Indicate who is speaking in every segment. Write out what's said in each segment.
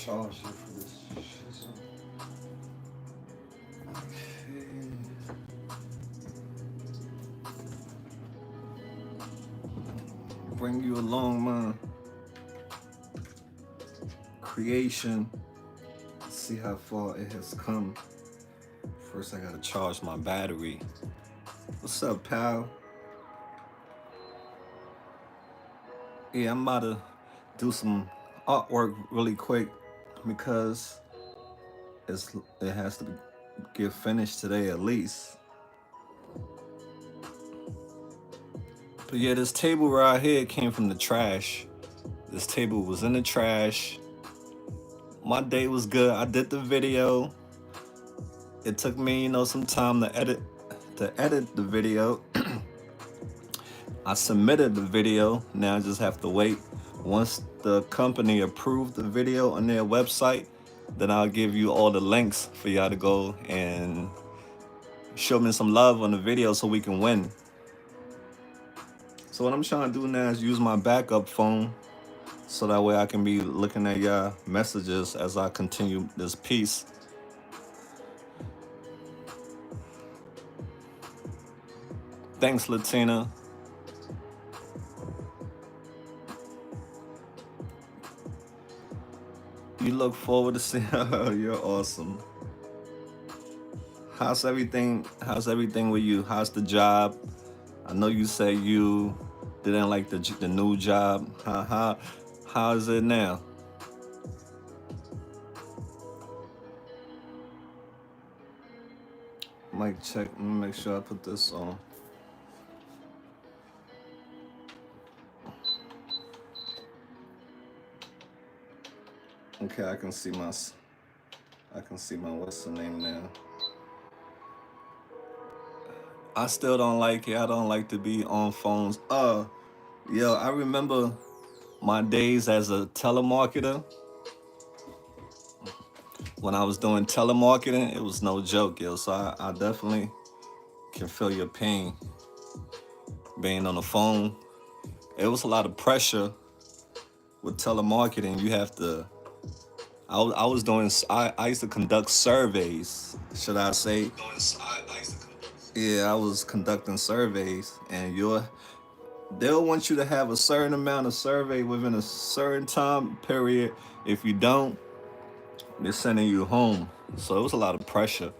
Speaker 1: charge it for this shit. Okay. Bring you along my creation. See how far it has come. First, I gotta charge my battery. What's up, pal? Yeah, I'm about to do some artwork really quick because it has to get finished today at least. But yeah, this table right here came from the trash. This table was in the trash. My day was good. I did the video. It took me, some time to edit the video. I submitted the video. Now I just have to wait. Once the company approved the video on their website, then I'll give you all the links for y'all to go and show me some love on the video so we can win. So what I'm trying to do now is use my backup phone so that way I can be looking at y'all messages as I continue this piece. Thanks, Latina. You look forward to seeing her. You're awesome. How's everything? How's everything with you? How's the job? I know you say you didn't like the new job. How is it now? Mic check. Let me make sure I put this on. Okay, I can see my what's the name now. I still don't like it. I don't like to be on phones. Yo, I remember my days as a telemarketer. When I was doing telemarketing, it was no joke, yo. So I definitely can feel your pain being on the phone. It was a lot of pressure with telemarketing. You have to. I used to conduct surveys, should I say? Yeah, I was conducting surveys, and they'll want you to have a certain amount of survey within a certain time period. If you don't, they're sending you home. So it was a lot of pressure.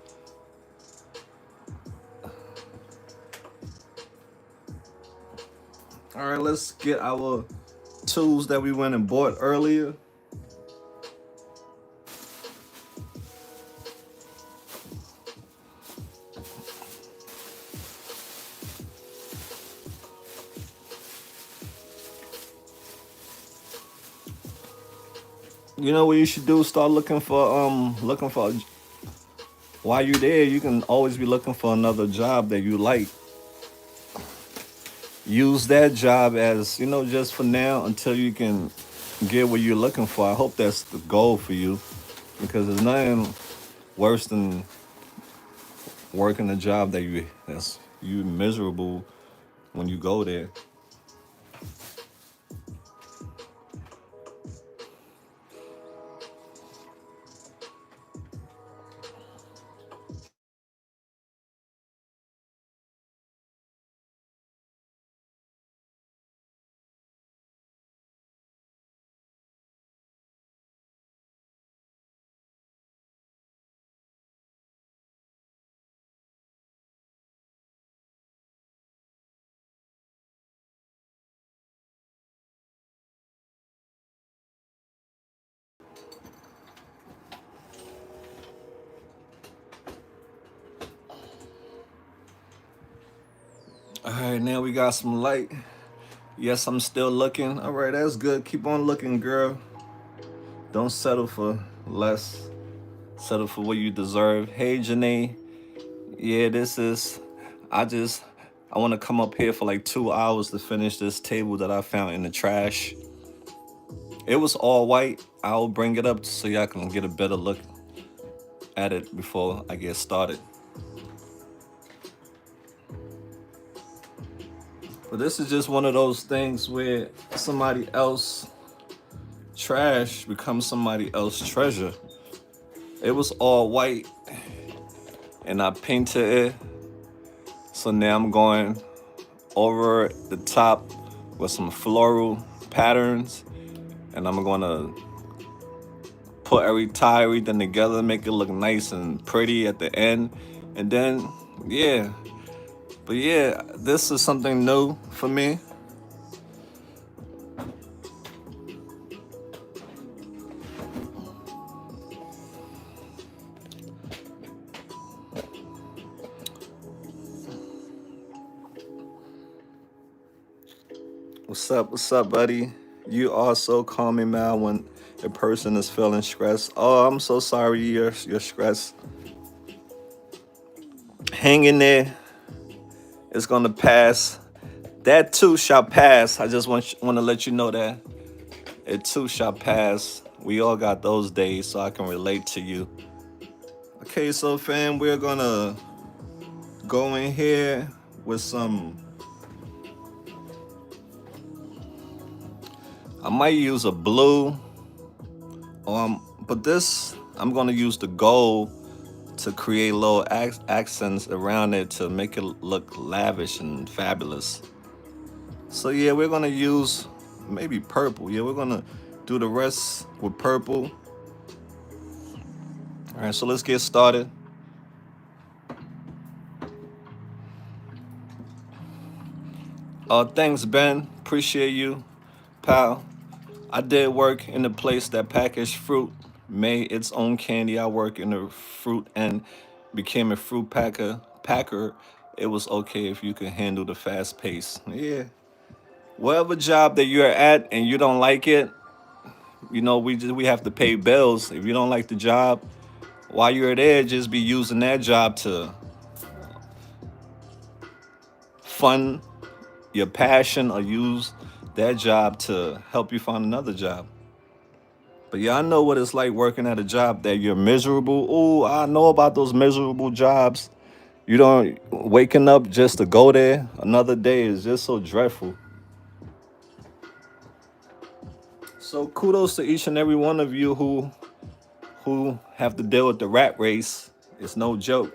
Speaker 1: All right, let's get our tools that we went and bought earlier. You know what you should do? Start looking for while you're there, you can always be looking for another job that you like. Use that job as, just for now until you can get what you're looking for. I hope that's the goal for you, because there's nothing worse than working a job that's you miserable when you go there. All right, now we got some light. Yes, I'm still looking. All right, that's good. Keep on looking, girl. Don't settle for less. Settle for what you deserve. Hey, Janae. Yeah, I want to come up here for like 2 hours to finish this table that I found in the trash. It was all white. I'll bring it up so y'all can get a better look at it before I get started. But this is just one of those things where somebody else trash becomes somebody else's treasure. It was all white and I painted it. So now I'm going over the top with some floral patterns, and I'm gonna put tie everything together, make it look nice and pretty at the end. And then yeah. But yeah, this is something new for me. What's up, buddy? You are so calming, man, when a person is feeling stressed. Oh, I'm so sorry you're stressed. Hang in there. It's gonna pass. That too shall pass. I just want to let you know that it too shall pass. We all got those days, so I can relate to you. Okay, so fam, we're gonna go in here with some. I might use a blue, but this I'm gonna use the gold to create little accents around it to make it look lavish and fabulous. So yeah, we're gonna use maybe purple. Yeah, we're gonna do the rest with purple. All right, so let's get started. Thanks, Ben. Appreciate you, pal. I did work in a place that packaged fruit, made its own candy. I work in the fruit and became a fruit Packer. It was okay if you could handle the fast pace. Yeah. Whatever job that you're at and you don't like it, we have to pay bills. If you don't like the job, while you're there, just be using that job to fund your passion or use that job to help you find another job. But yeah, I know what it's like working at a job that you're miserable. Oh, I know about those miserable jobs. You don't waking up just to go there another day is just so dreadful. So kudos to each and every one of you who have to deal with the rat race. It's no joke.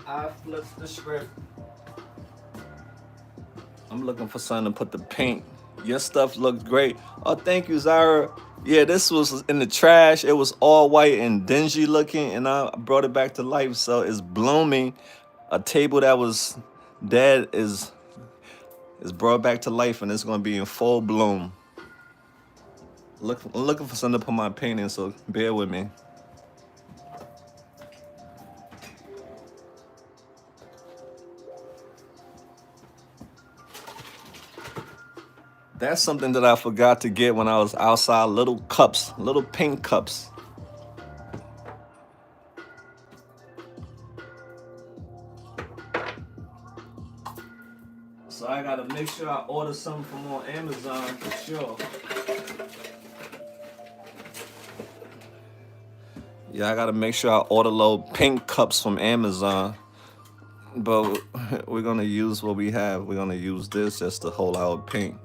Speaker 1: I flipped the script. I'm looking for something to put the paint. Your stuff looks great. Oh, thank you, Zara. Yeah, this was in the trash. It was all white and dingy looking, and I brought it back to life. So it's blooming. A table that was dead is brought back to life, and it's gonna be in full bloom. I'm looking for something to put my paint in, so bear with me. That's something that I forgot to get when I was outside. Little cups, little pink cups. So I gotta make sure I order something from on Amazon for sure. Yeah, I gotta make sure I order little pink cups from Amazon. But we're gonna use what we have. We're gonna use this just to hold our paint.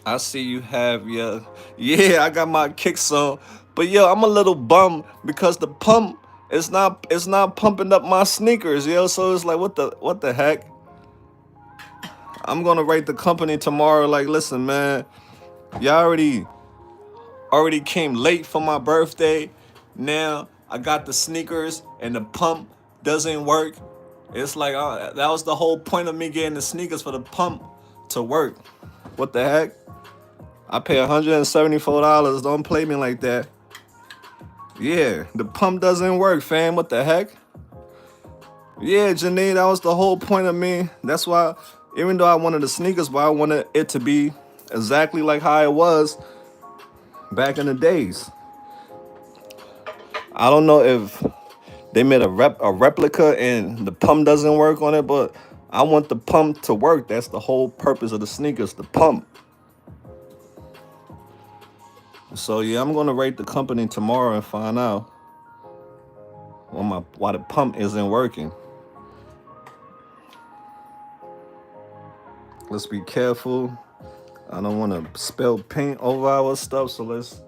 Speaker 1: I see you have yeah, I got my kicks on. But yo, I'm a little bummed because the pump it's not pumping up my sneakers, yo. So it's like what the heck? I'm gonna write the company tomorrow, like, listen, man, y'all already came late for my birthday. Now I got the sneakers and the pump doesn't work. It's like that was the whole point of me getting the sneakers for the pump to work. What the heck? I pay $174. Don't play me like that. Yeah, the pump doesn't work, fam. What the heck? Yeah, Janine, that was the whole point of me. That's why Even though I wanted the sneakers, but I wanted it to be exactly like how it was back in the days. I don't know if they made a replica and the pump doesn't work on it, but I want the pump to work. That's the whole purpose of the sneakers, the pump. So yeah, I'm gonna rate the company tomorrow and find out why the pump isn't working. Let's be careful. I don't want to spill paint over our stuff, so let's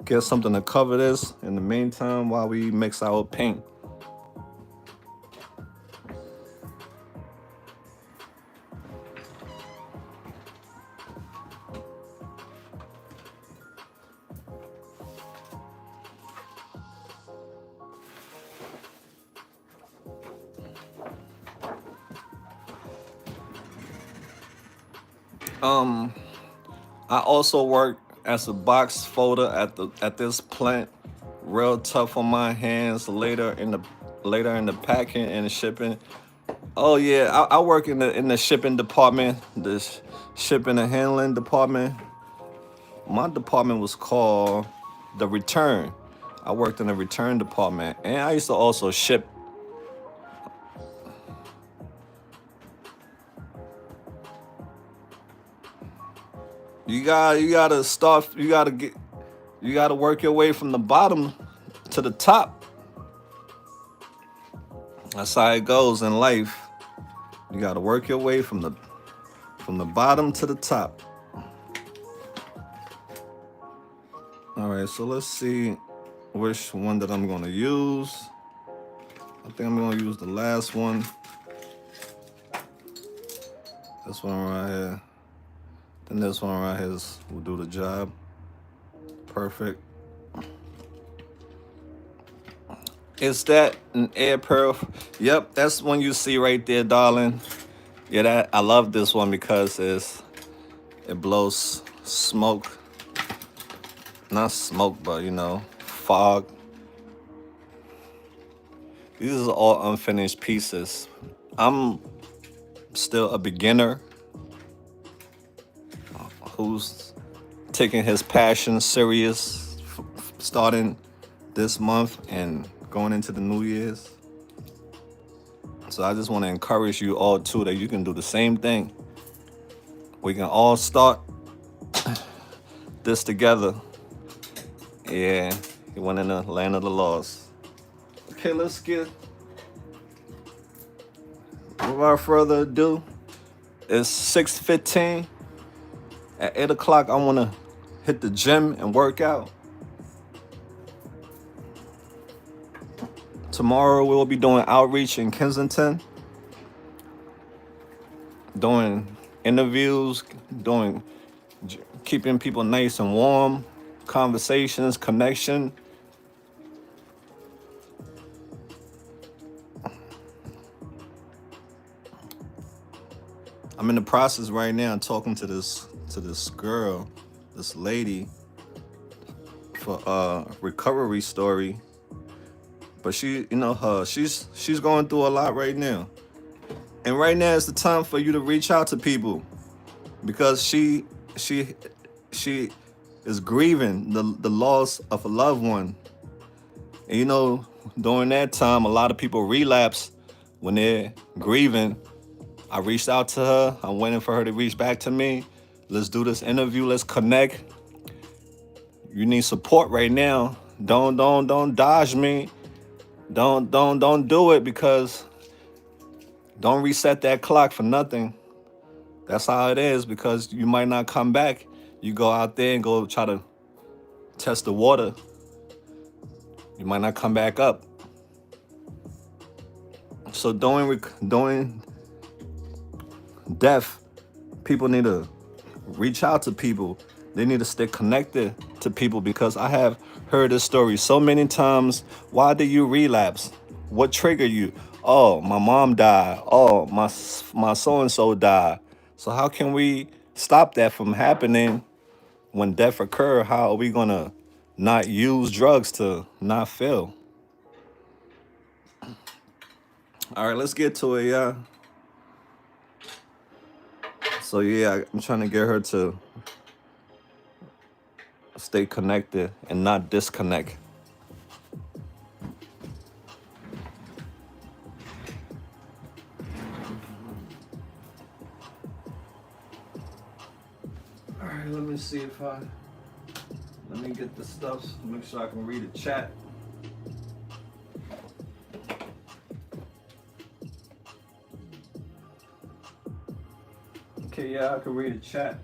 Speaker 1: get something to cover this in the meantime while we mix our paint. Um, I also work as a box folder at this plant. Real tough on my hands. Later in the packing and the shipping. Oh yeah, I work in the shipping department, the shipping and handling department. My department was called the return. I worked in the return department, and I used to also ship. You gotta work your way from the bottom to the top. That's how it goes in life. You gotta work your way from the bottom to the top. All right, so let's see which one that I'm gonna use. I think I'm gonna use the last one. This one right here. Then this one right here will do the job. Perfect. Is that an air purif? Yep, that's one you see right there, darling. Yeah, I love this one because it blows smoke. Not smoke, but fog. These are all unfinished pieces. I'm still a beginner who's taking his passion serious, starting this month and going into the New Year's. So I just want to encourage you all too that you can do the same thing. We can all start this together. Yeah, he went in the land of the lost. Okay, let's get. Without further ado, it's 6:15. At 8 o'clock, I want to hit the gym and work out. Tomorrow we will be doing outreach in Kensington, doing interviews, doing keeping people nice and warm, conversations, connection. I'm in the process right now talking to this girl, this lady, for a recovery story. But she's going through a lot right now. And right now is the time for you to reach out to people because she is grieving the loss of a loved one. And during that time, a lot of people relapse when they're grieving. I reached out to her. I'm waiting for her to reach back to me. Let's do this interview. Let's connect. You need support right now. Don't dodge me. Don't do it because don't reset that clock for nothing. That's how it is because you might not come back. You go out there and go try to test the water. You might not come back up. So doing death, people need to reach out to people. They need to stay connected to people because I have heard this story so many times. Why did you relapse? What triggered you? Oh, my mom died. Oh, my so-and-so died. So how can we stop that from happening when death occur? How are we going to not use drugs to not fail? All right, let's get to it, yeah. So yeah, I'm trying to get her to stay connected and not disconnect. All right, let me see if let me get the stuff, make sure I can read the chat. Okay, yeah, I can read the chat.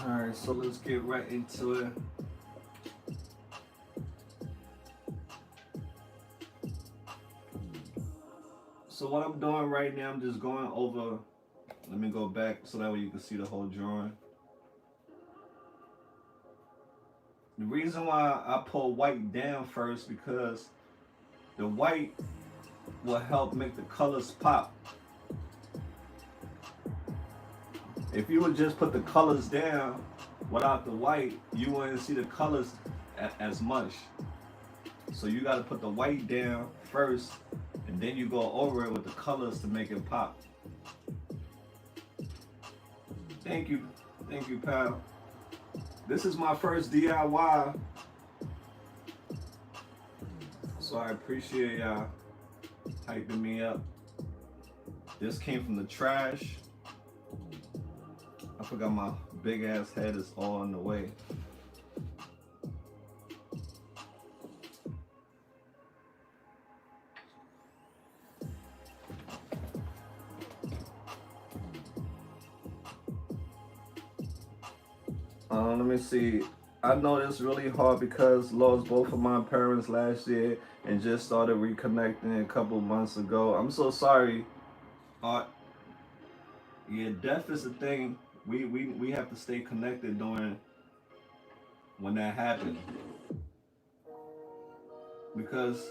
Speaker 1: All right, so let's get right into it. So what I'm doing right now, I'm just going over, let me go back so that way you can see the whole drawing. The reason why I pull white down first, because the white will help make the colors pop. If you would just put the colors down without the white, you wouldn't see the colors as much. So you got to put the white down first, and then you go over it with the colors to make it pop. Thank you, pal. This is my first DIY, so I appreciate y'all hyping me up. This came from the trash. I forgot my big ass head is all in the way. Let me see. I know it's really hard because lost both of my parents last year and just started reconnecting a couple months ago. I'm so sorry. Yeah, death is a thing. We have to stay connected during when that happens, because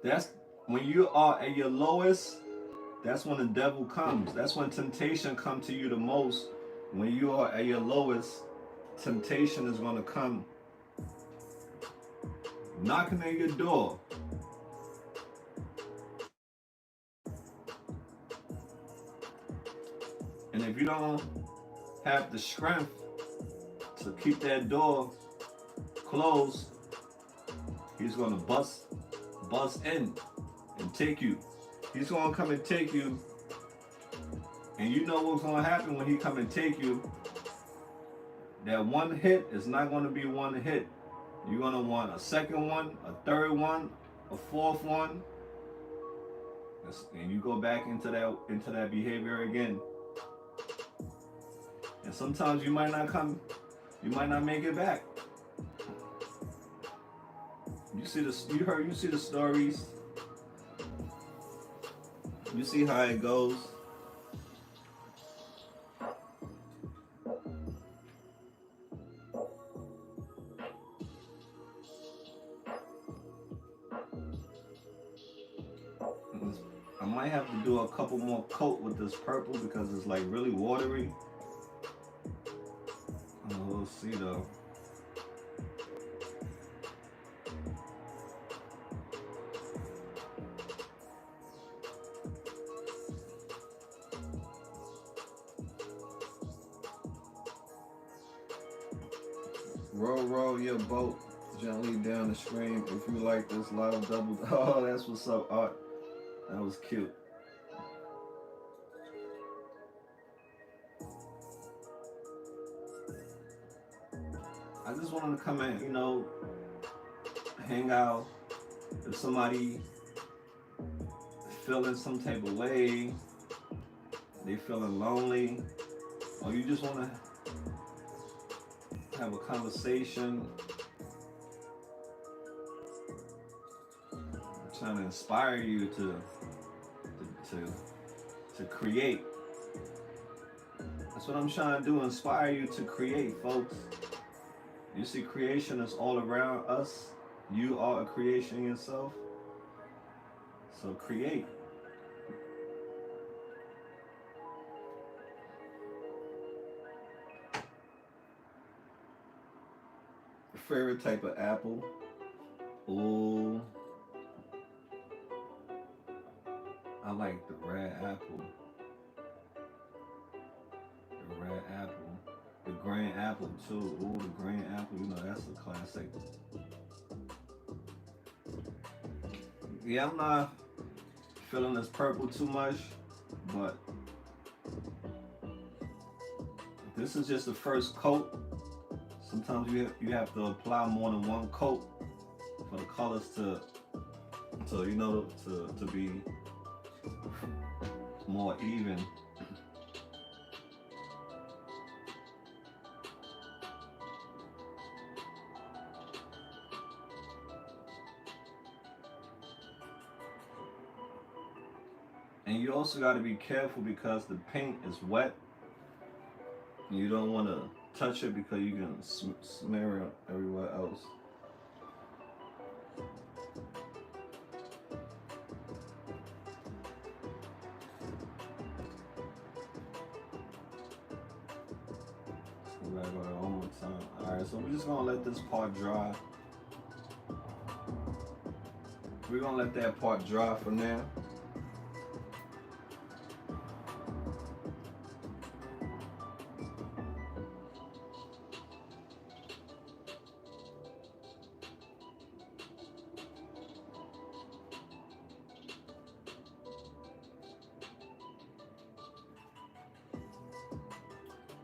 Speaker 1: that's when you are at your lowest. That's when the devil comes. That's when temptation comes to you the most. When you are at your lowest, temptation is going to come knocking at your door. And if you don't have the strength to keep that door closed, he's going to bust in and take you. He's going to come and take you. And you know what's going to happen when he come and take you. That one hit is not going to be one hit. You're going to want a second one, a third one, a fourth one. And you go back into that behavior again. And sometimes you might not make it back. You see the stories. You see how it goes. I might have to do a couple more coat with this purple because it's like really watery. We'll see though. Roll your boat gently down the stream if you like this live double. Oh, that's what's up, Art. That was cute. I just wanted to come in, hang out. If somebody feeling some type of way, they feeling lonely, or you just want to have a conversation, I'm trying to inspire you to create. That's what I'm trying to do, inspire you to create, folks. You see, creation is all around us. You are a creation yourself, so create. Favorite type of apple? Ooh, I like the red apple. The red apple. The green apple too. Ooh, the green apple, that's a classic. Yeah, I'm not feeling this purple too much, but this is just the first coat. Sometimes you have to apply more than one coat for the colors to be more even. And you also got to be careful because the paint is wet. And you don't want to touch it because you can smear it everywhere else. We gotta go there one more time. Alright, so we're just gonna let this part dry. We're gonna let that part dry for now.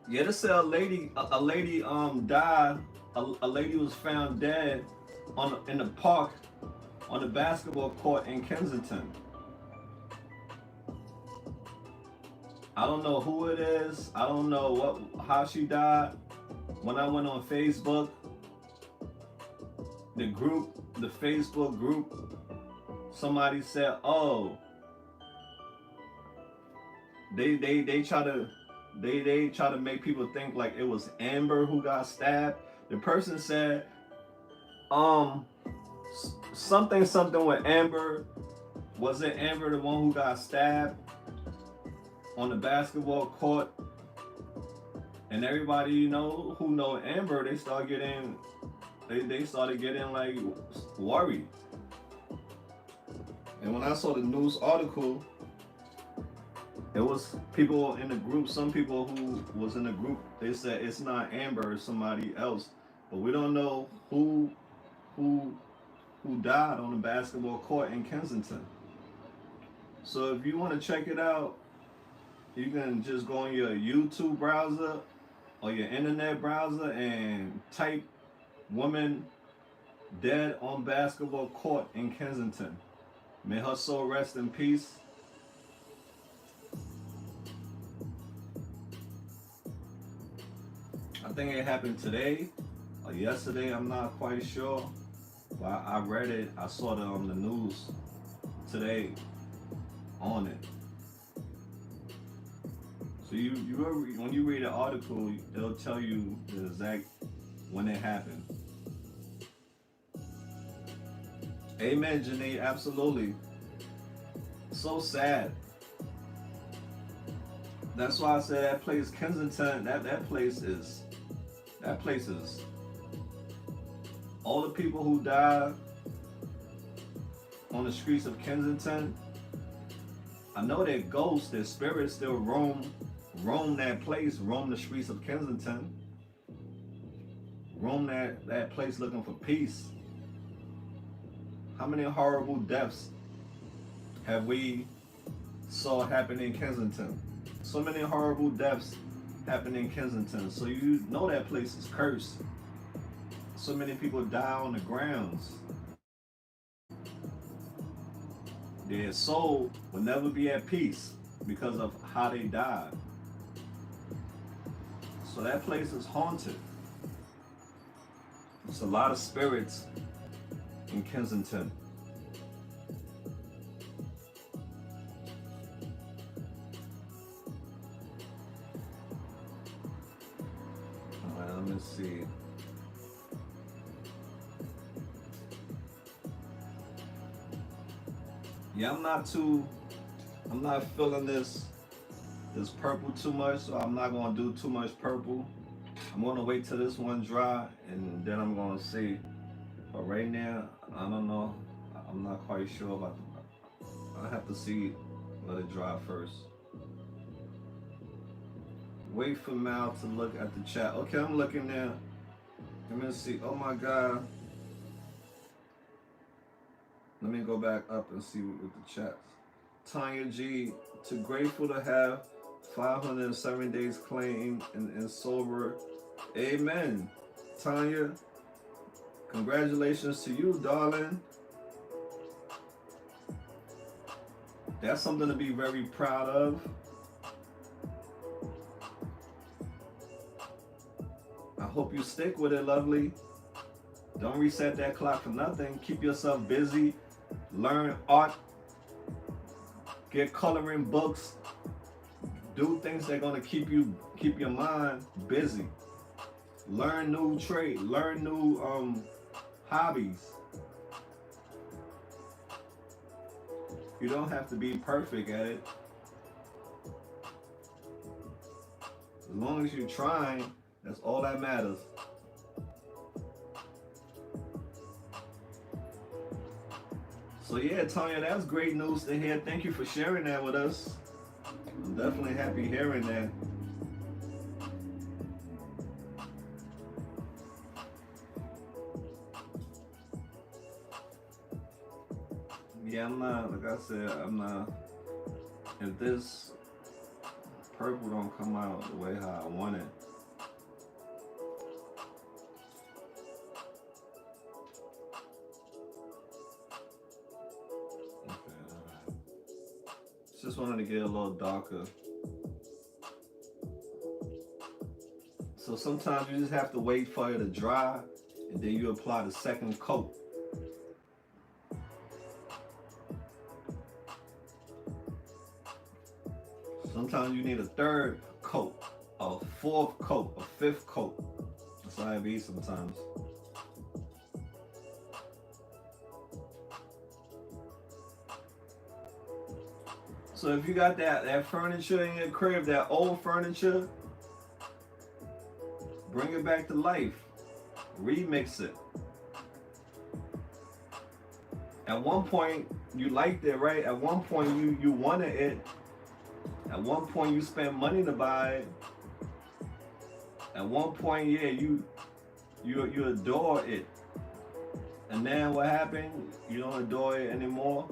Speaker 1: Yeah, they said a lady died. A lady was found dead in the park on the basketball court in Kensington. I don't know who it is. I don't know how she died. When I went on Facebook, the Facebook group, somebody said, "Oh, they try to make people think like it was Amber who got stabbed." The person said, um, something with Amber. Was it Amber the one who got stabbed on the basketball court? And everybody who know Amber, they started getting like worried. And when I saw the news article, it was people in the group. Some people who was in the group, they said it's not Amber, it's somebody else. But we don't know who who died on the basketball court in Kensington. So if you want to check it out, you can just go on your YouTube browser or your internet browser and type "woman dead on basketball court in Kensington." May her soul rest in peace. I think it happened today or yesterday. I'm not quite sure. But I read it. I saw it on the news today on it. So when you read an article, it'll tell you the exact when it happened. Amen, Janae. Absolutely. So sad. That's why I said that place, Kensington. That place is all the people who died on the streets of Kensington. I know their ghosts, their spirits still roam that place, roam the streets of Kensington, roam that place looking for peace. How many horrible deaths have we saw happen in Kensington? So many horrible deaths happen in Kensington. So you know that place is cursed. So many people die on the grounds. Their soul will never be at peace because of how they died. So that place is haunted. There's a lot of spirits in Kensington. All right, let me see. Yeah, I'm not feeling this purple too much, so I'm not gonna do too much purple. I'm gonna wait till this one dry, and then I'm gonna see. But right now, I don't know. I'm not quite sure about I have to see, let it dry first. Wait for Mal to look at the chat. Okay, I'm looking there. Let me see. Oh my God. Let me go back up and see what the chat. Tanya G, too grateful to have 507 days clean and sober. Amen. Tanya, congratulations to you, darling. That's something to be very proud of. I hope you stick with it, lovely. Don't reset that clock for nothing. Keep yourself busy. Learn art. Get coloring books. Do things that are gonna keep your mind busy. Learn new trade. Learn new hobbies. You don't have to be perfect at it. As long as you're trying, that's all that matters. So yeah, Tanya, that's great news to hear. Thank you for sharing that with us. I'm definitely happy hearing that. Yeah, I'm not, like I said, I'm not, if this purple don't come out the way how I want it, okay, alright. Just wanted to get a little darker. So sometimes you just have to wait for it to dry, and then you apply the second coat. Sometimes you need a third coat, a fourth coat, a fifth coat. That's how it be sometimes. So if you got that furniture in your crib, that old furniture, bring it back to life. Remix it. At one point you liked it, right? At one point you wanted it. At one point you spent money to buy it. At one point, yeah, you adore it. And then what happened? You don't adore it anymore.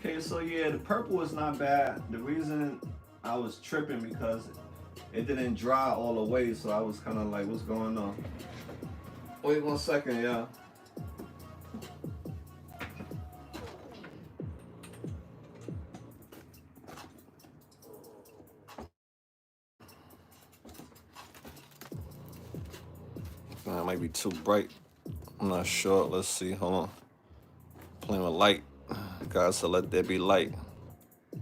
Speaker 1: Okay, so yeah, the purple is not bad. The reason I was tripping because it didn't dry all the way, so I was kind of like, what's going on? Wait 1 second, yeah. It might be too bright. I'm not sure. Let's see. Hold on. Playing with light. God said, let there be light. All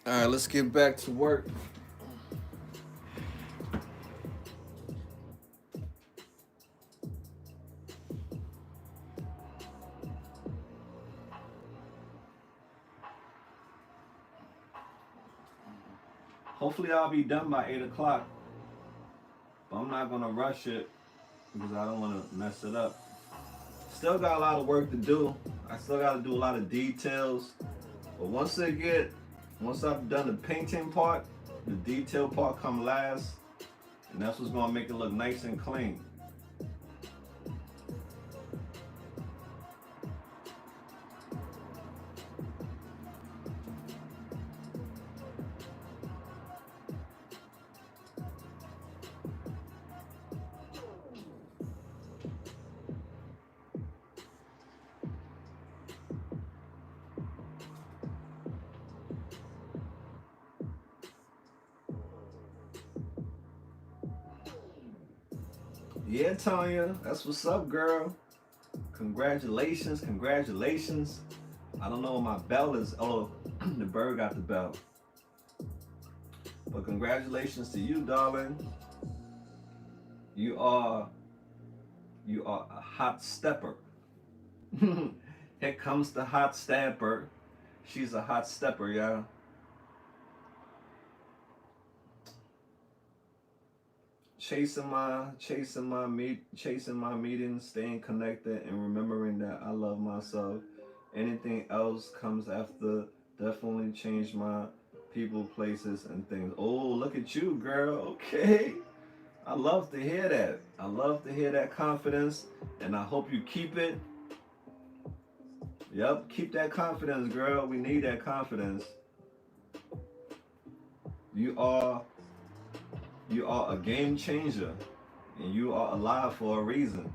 Speaker 1: right, let's get back to work. Hopefully I'll be done by 8 o'clock. But I'm not gonna rush it because I don't wanna mess it up. Still got a lot of work to do. I still gotta do a lot of details. But once I've done the painting part, the detail part come last. And that's what's gonna make it look nice and clean. Yeah, Tanya, that's what's up, girl. Congratulations, congratulations. I don't know what my bell is. Oh, the bird got the bell. But congratulations to you, darling. You are a hot stepper. Here comes the hot stepper. She's a hot stepper, y'all. Chasing my meetings, staying connected, and remembering that I love myself. Anything else comes after. Definitely change my people, places, and things. Oh, look at you, girl. Okay. I love to hear that. I love to hear that confidence, and I hope you keep it. Yep, keep that confidence, girl. We need that confidence. You are a game changer, and you are alive for a reason.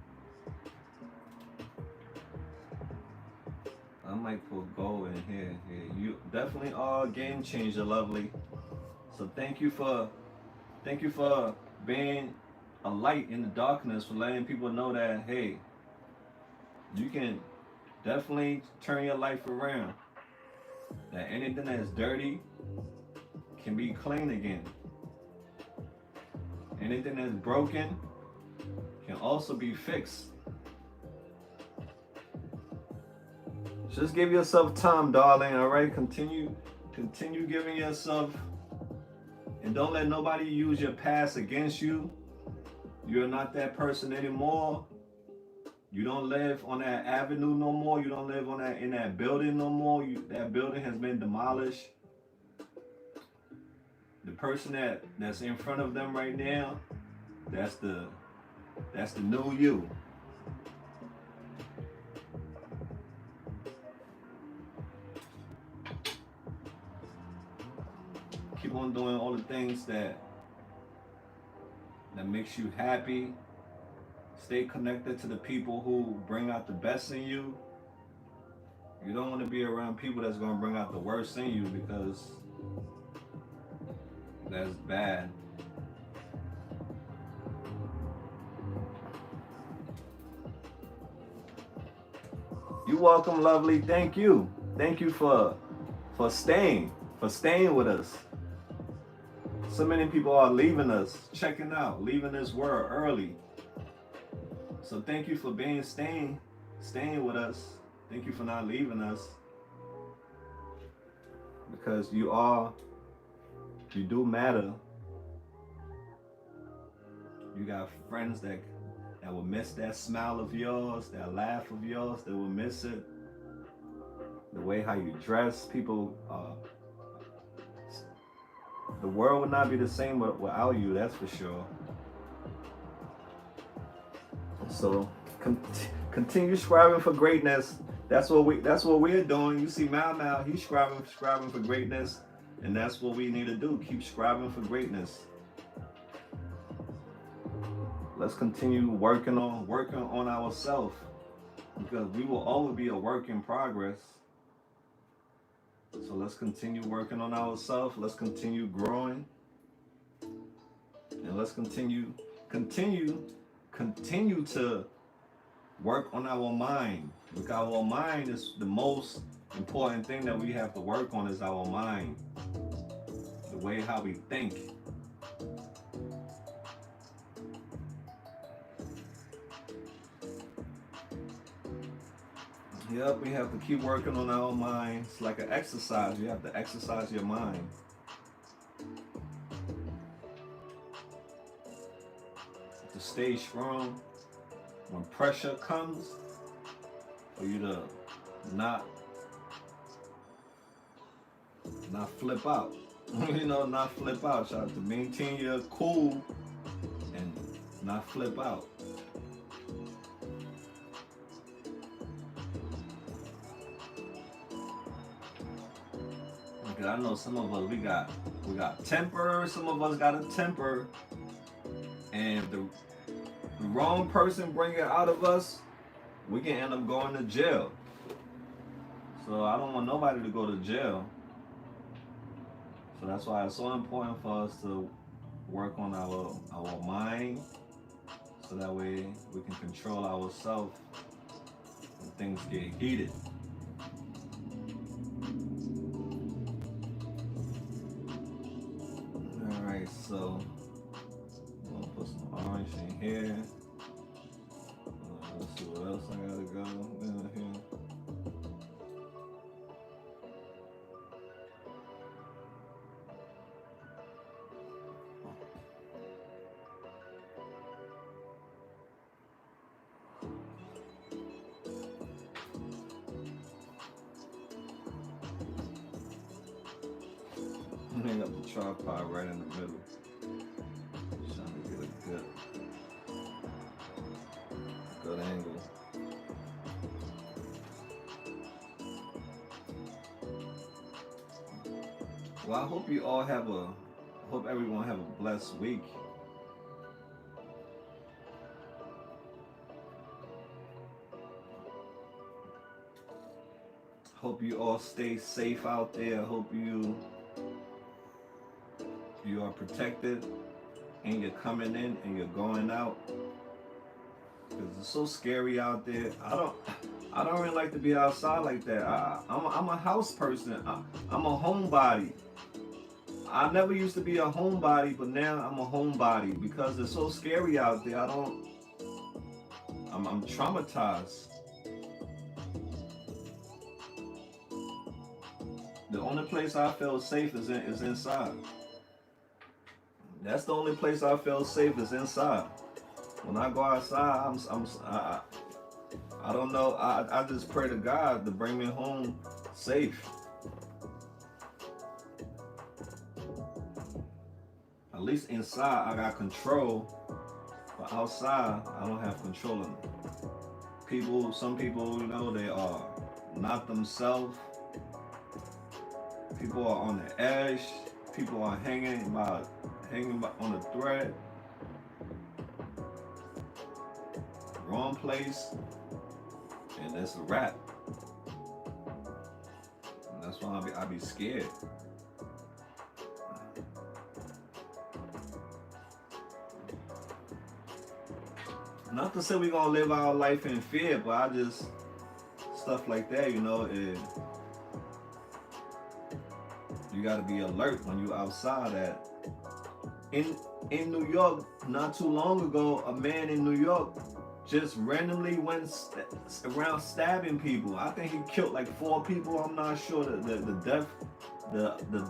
Speaker 1: I might put gold in here. You definitely are a game changer, lovely. So thank you for being a light in the darkness, for letting people know that, hey, you can definitely turn your life around. That anything that's dirty can be clean again. Anything that's broken can also be fixed. Just give yourself time, darling, all right? Continue giving yourself, and don't let nobody use your past against you. You're not that person anymore. You don't live on that avenue no more. You don't live in that building no more. That building has been demolished. The person that's in front of them right now, that's the new you. Keep on doing all the things that makes you happy. Stay connected to the people who bring out the best in you. You don't want to be around people that's going to bring out the worst in you, because that's bad. You're welcome, lovely. Thank you. Thank you for staying with us. So many people are leaving us, checking out, leaving this world early. So thank you for staying with us. Thank you for not leaving us. Because you do matter. You got friends that will miss that smile of yours, that laugh of yours, that will miss it. The way how you dress, people, the world would not be the same without you, that's for sure. So continue striving for greatness. That's what we're doing. You see Mal, he's striving for greatness, and that's what we need to do. Keep striving for greatness. Let's continue working on ourselves, because we will always be a work in progress. So let's continue working on ourselves. Let's continue growing, and let's continue to work on our mind. Because our mind is the most important thing that we have to work on, is our mind. The way how we think. Yep, we have to keep working on our minds. It's like an exercise. You have to exercise your mind. To stay strong when pressure comes, for you to not flip out. Not flip out. You have to maintain your cool and not flip out. Because I know some of us, we got temper. Some of us got a temper, and if the wrong person bring it out of us, we can end up going to jail. So I don't want nobody to go to jail. So that's why it's so important for us to work on our mind, so that way we can control ourselves when things get heated. All right, so I'm gonna put some orange in here. Let's see what else I gotta go down here. Hang up the tripod right in the middle. Trying to get a good angle. Well, I hope you all have a, hope everyone have a blessed week. Hope you all stay safe out there. Hope you are protected and you're coming in and you're going out. Because it's so scary out there. I don't really like to be outside like that. I'm a house person. I'm a homebody. I never used to be a homebody, but now I'm a homebody because it's so scary out there. I'm traumatized. The only place I feel safe is inside. That's the only place I feel safe is inside. When I go outside, I don't know. I just pray to God to bring me home safe. At least inside, I got control, but outside, I don't have control of them. Some people, they are not themselves. People are on the edge. People are hanging on a thread. Wrong place, and it's a wrap. And that's why I be scared. Not to say we're gonna live our life in fear, but I just stuff like that, it, you gotta be alert when you outside. At in New York, not too long ago, a man in New York just randomly went around stabbing people. I think he killed like 4 people. I'm not sure the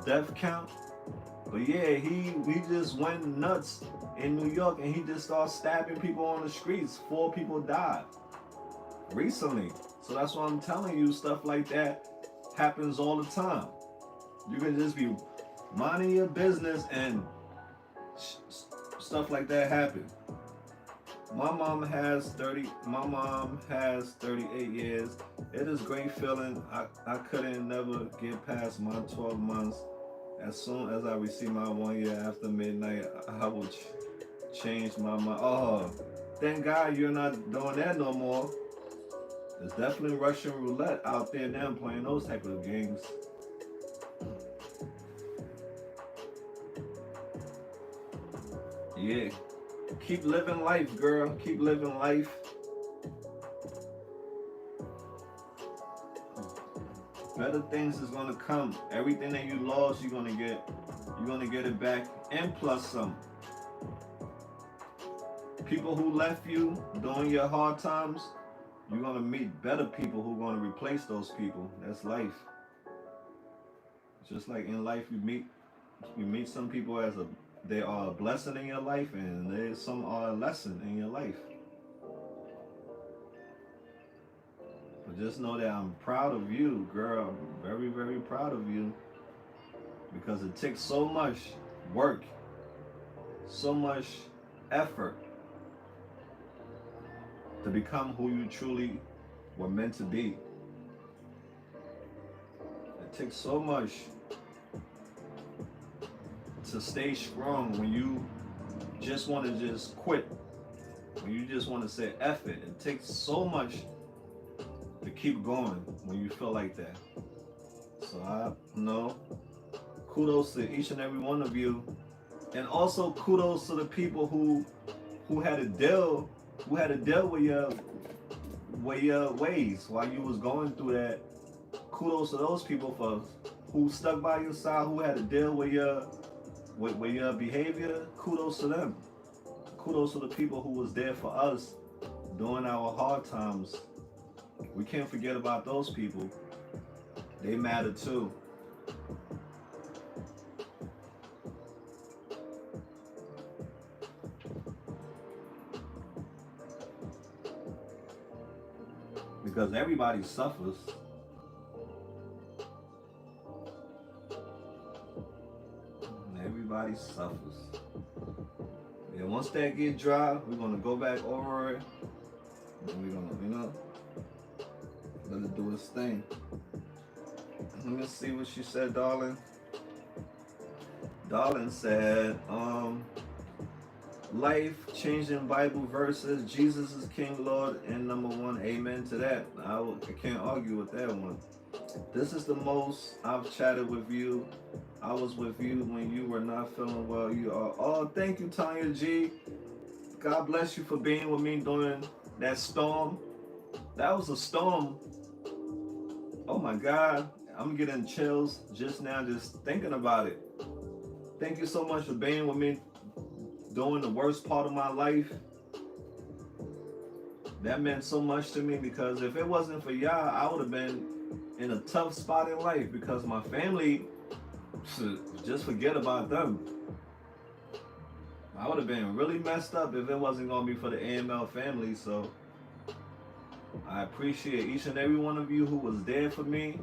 Speaker 1: death count. But yeah, he just went nuts in New York and he just started stabbing people on the streets. 4 people died recently. So that's why I'm telling you, stuff like that happens all the time. You can just be minding your business and stuff like that happen. My mom has 38 years. It is great feeling. I couldn't never get past my 12 months. As soon as I receive my 1 year after midnight, I will change my mind. Oh, thank God you're not doing that no more. There's definitely Russian roulette out there now playing those type of games. Yeah. Keep living life, girl. Keep living life. Better things is gonna come. Everything that you lost, you're gonna get it back, and plus some. People who left you during your hard times, you're gonna meet better people who are gonna replace those people. That's life. Just like in life, you meet some people they are a blessing in your life, and some are a lesson in your life. But just know that I'm proud of you, girl. I'm very, very proud of you. Because it takes so much work, so much effort to become who you truly were meant to be. It takes so much to stay strong when you just want to just quit. When you just want to say F it. It takes so much to keep going when you feel like that. So kudos to each and every one of you. And also kudos to the people who who had to deal with your ways while you was going through that. Kudos to those people for who stuck by your side, who had to deal with your behavior. Kudos to them. Kudos to the people who was there for us during our hard times. We can't forget about those people. They matter too. Because everybody suffers. Everybody suffers. And once that get dry, we're gonna go back over it. And we're gonna, let it do its thing. Let me see what she said, darling. Darling said, life-changing Bible verses, Jesus is King, Lord, and number one, amen to that. I can't argue with that one. This is the most I've chatted with you. I was with you when you were not feeling well. You are. Oh, thank you, Tanya G. God bless you for being with me during that storm. That was a storm. Oh my God. I'm getting chills just now, just thinking about it. Thank you so much for being with me during the worst part of my life. That meant so much to me, because if it wasn't for y'all, I would have been in a tough spot in life, because my family, just forget about them. I would have been really messed up if it wasn't going to be for the AML family. So I appreciate each and every one of you who was there for me,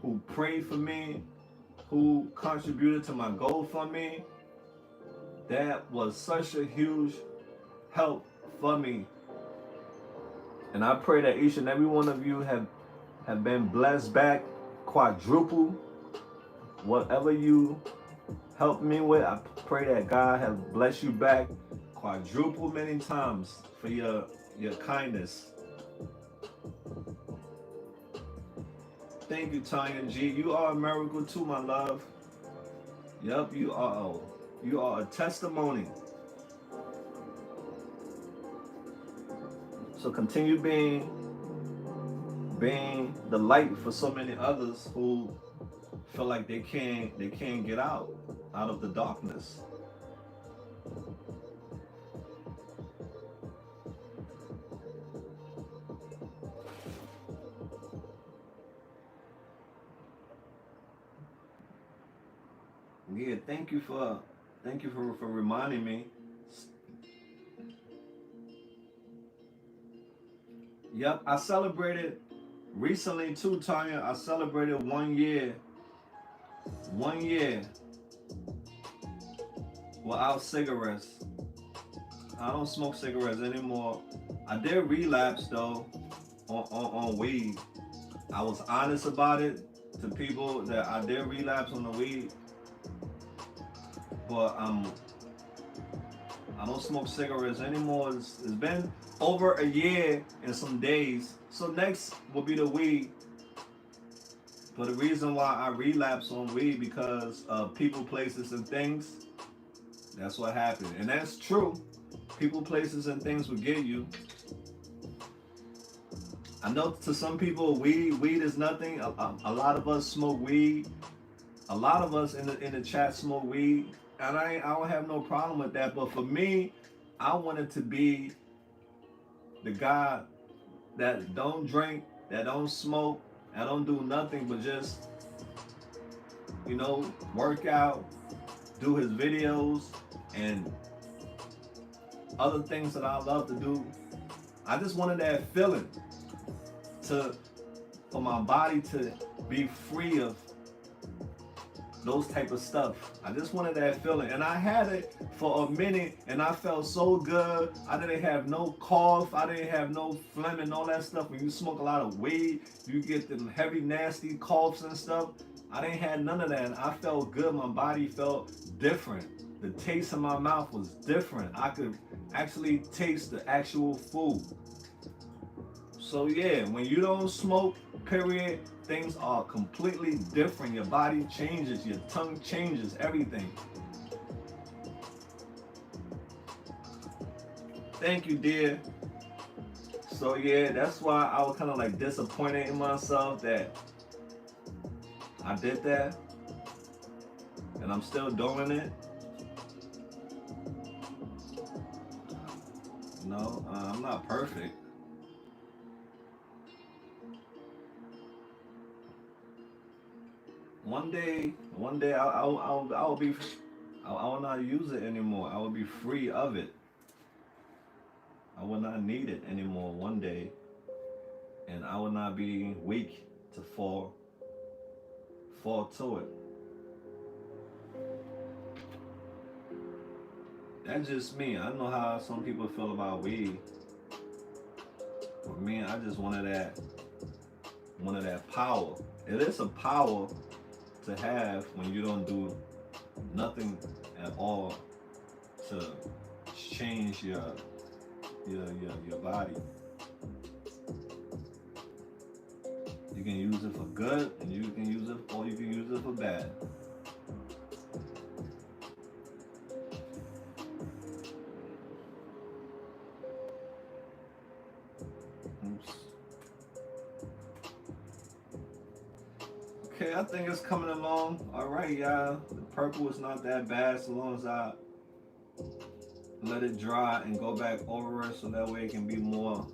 Speaker 1: who prayed for me, who contributed to my GoFundMe. That was such a huge help for me. And I pray that each and every one of you have been blessed back quadruple. Whatever you helped me with, I pray that God has blessed you back quadruple many times for your kindness. Thank you, Tanya G. You are a miracle too, my love. Yup, you are. You are a testimony. So continue being the light for so many others who feel like they can't get out of the darkness. Yeah, thank you for reminding me. Yep, I celebrated recently too, Tanya. I celebrated 1 year. 1 year without cigarettes. I don't smoke cigarettes anymore. I did relapse though on weed. I was honest about it to people that I did relapse on the weed. But I don't smoke cigarettes anymore. It's been over a year and some days. So next will be the weed. But the reason why I relapse on weed, because of people, places, and things. That's what happened. And that's true. People, places, and things will get you. I know to some people, weed is nothing. A lot of us smoke weed. A lot of us in the chat smoke weed. And I don't have no problem with that. But for me, I wanted to be the guy that don't drink, that don't smoke, that don't do nothing but just, work out, do his videos, and other things that I love to do. I just wanted that feeling for my body to be free of those type of stuff. I just wanted that feeling, and I had it for a minute, and I felt so good. I didn't have no cough, I didn't have no phlegm and all that stuff. When you smoke a lot of weed, you get them heavy, nasty coughs and stuff. I didn't have none of that, and I felt good. My body felt different. The taste in my mouth was different. I could actually taste the actual food. So yeah, when you don't smoke, period, things are completely different. Your body changes, your tongue changes, everything. Thank you, dear. So yeah, that's why I was kind of like disappointed in myself that I did that, and I'm still doing it. No, I'm not perfect. One day, I'll be, I will not use it anymore. I will be free of it. I will not need it anymore. One day, and I will not be weak to fall to it. That's just me. I know how some people feel about weed. For me, I just wanted that power. It is a power to have when you don't do nothing at all to change your body. You can use it for good, and you can use it, or you can use it for bad. Oops. Okay, I think it's coming along. All right, y'all. The purple is not that bad, so long as I let it dry and go back over it, so that way it can be more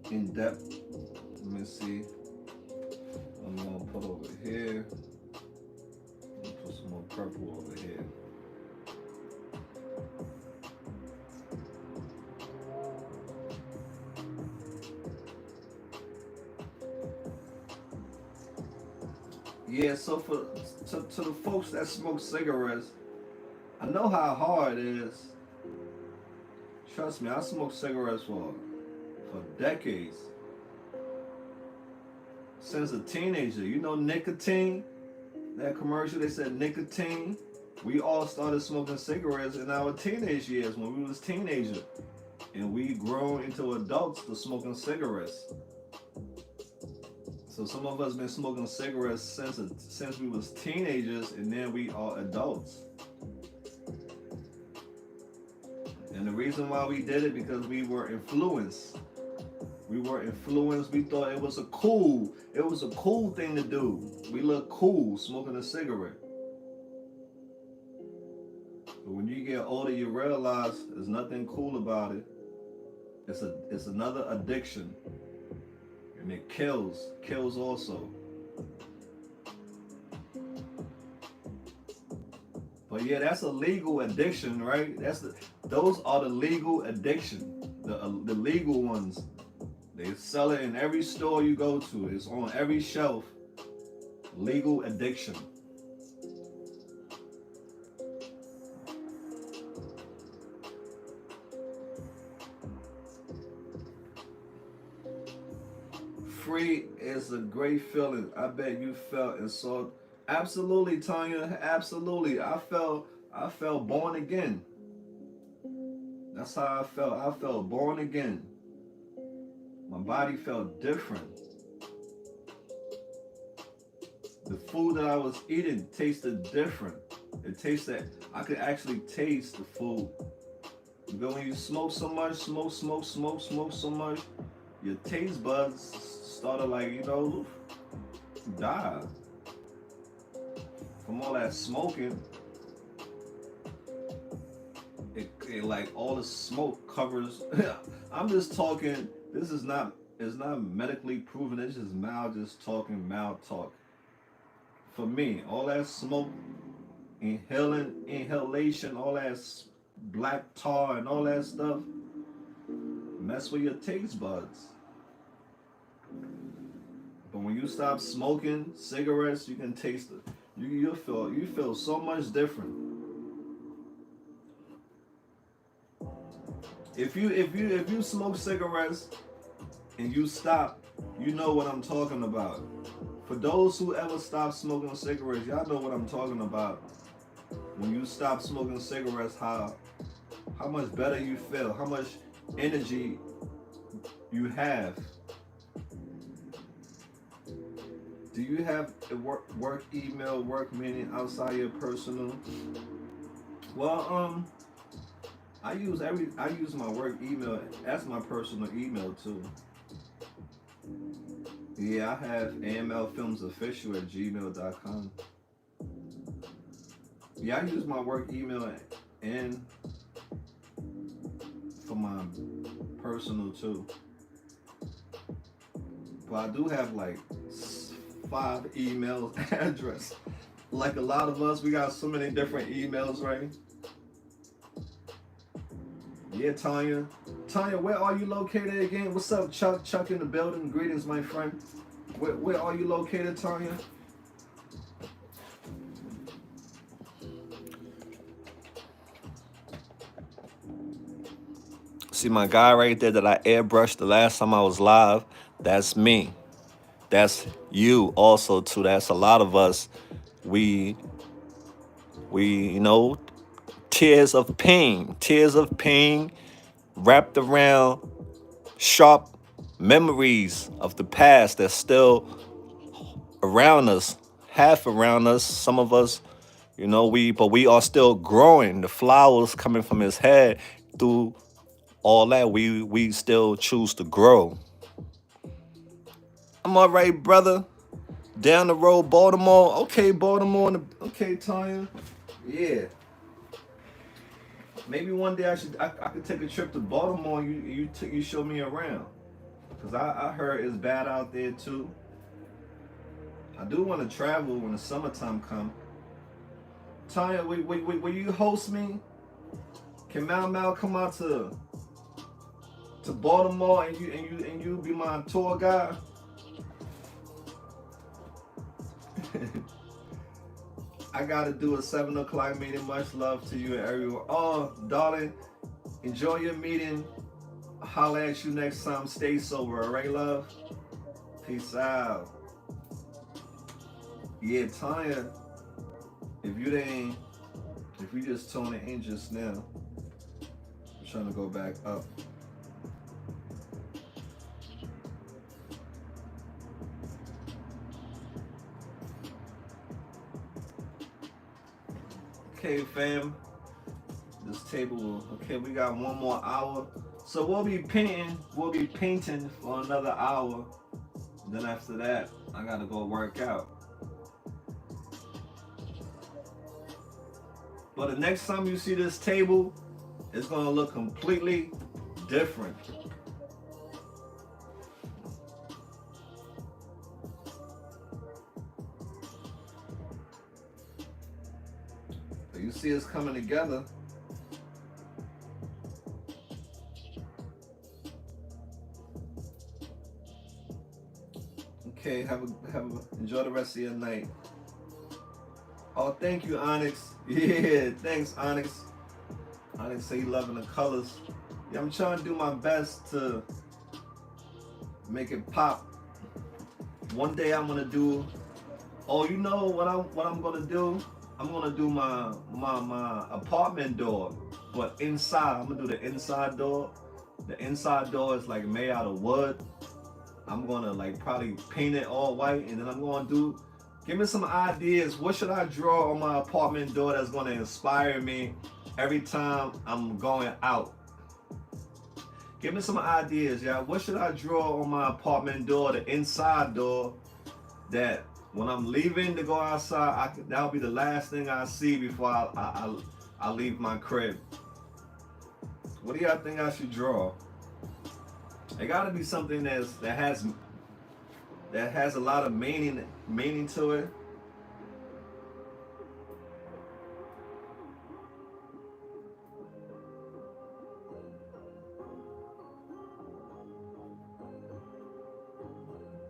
Speaker 1: in depth. Let me see. I'm gonna put over here. Put some more purple over here. Yeah, so to the folks that smoke cigarettes, I know how hard it is. Trust me, I smoked cigarettes for decades. Since a teenager. You know nicotine? That commercial, they said nicotine. We all started smoking cigarettes in our teenage years when we was teenagers. And we grown into adults to smoking cigarettes. So some of us been smoking cigarettes since we was teenagers, and then we are adults. And the reason why we did it because we were influenced. We were influenced. We thought it was a cool thing to do. We look cool smoking a cigarette. But when you get older, you realize there's nothing cool about it. It's another addiction, and it kills also. But yeah, that's a legal addiction, right? Those are the legal addiction, the legal ones. They sell it in every store you go to. It's on every shelf. Legal addiction. Free is a great feeling. I bet you felt and saw. Absolutely, Tanya. Absolutely. I felt born again. That's how I felt. I felt born again. My body felt different. The food that I was eating tasted different. It tasted, I could actually taste the food. But when you smoke so much, smoke so much, your taste buds started like, die. From all that smoking, it like all the smoke covers. I'm just talking, it's not medically proven, it's just mild talk. For me, all that smoke, inhalation, all that black tar and all that stuff, mess with your taste buds. But when you stop smoking cigarettes, you can taste it. You feel so much different. If you smoke cigarettes and you stop, you know what I'm talking about. For those who ever stop smoking cigarettes, y'all know what I'm talking about. When you stop smoking cigarettes, how much better you feel, how much energy you have. Do you have a work email, work meeting outside your personal? Well, I use my work email as my personal email too. Yeah, I have amlfilmsofficial at gmail.com. Yeah, I use my work email and for my personal too. But I do have like 5 emails address. Like a lot of us, we got so many different emails, right? Yeah, Tanya. Tanya, where are you located again? What's up, Chuck? Chuck in the building. Greetings, my friend. Where are you located, Tanya? See my guy right there that I airbrushed the last time I was live? That's me. That's you also too. That's a lot of us. We tears of pain wrapped around sharp memories of the past that's still around us, half around us. Some of us, but we are still growing. The flowers coming from his head through all that. We still choose to grow. I'm all right, brother. Down the road, Baltimore. Okay, Baltimore. Okay, Tanya. Yeah. Maybe one day I could take a trip to Baltimore. And you show me around. Cause I heard it's bad out there too. I do want to travel when the summertime come. Tanya, will you host me? Can Mal come out to Baltimore and you be my tour guide? I gotta do a 7 o'clock meeting. Much love to you and everyone. Oh, darling, enjoy your meeting. Holla at you next time. Stay sober, alright, love? Peace out. Yeah, Tanya, if you didn't, if you just tuned in just now, I'm trying to go back up. Okay, fam. This table. Okay, we got 1 more hour. So we'll be painting. We'll be painting for another hour. Then after that, I gotta go work out. But the next time you see this table, it's gonna look completely different. But you see us coming together. Okay, enjoy the rest of your night. Oh, thank you, Onyx. Yeah, thanks, Onyx. Onyx say he loving the colors. Yeah, I'm trying to do my best to make it pop. One day I'm gonna do. Oh, you know what I'm gonna do? I'm gonna do my apartment door, but inside I'm gonna do the inside door. The inside door is like made out of wood. I'm gonna like probably paint it all white, and then I'm gonna do. Give me some ideas. What should I draw on my apartment door that's gonna inspire me every time I'm going out? Give me some ideas, y'all. What should I draw on my apartment door, the inside door, that when I'm leaving to go outside, that'll be the last thing I see before I leave my crib. What do y'all think I should draw? It gotta be something that has a lot of meaning to it.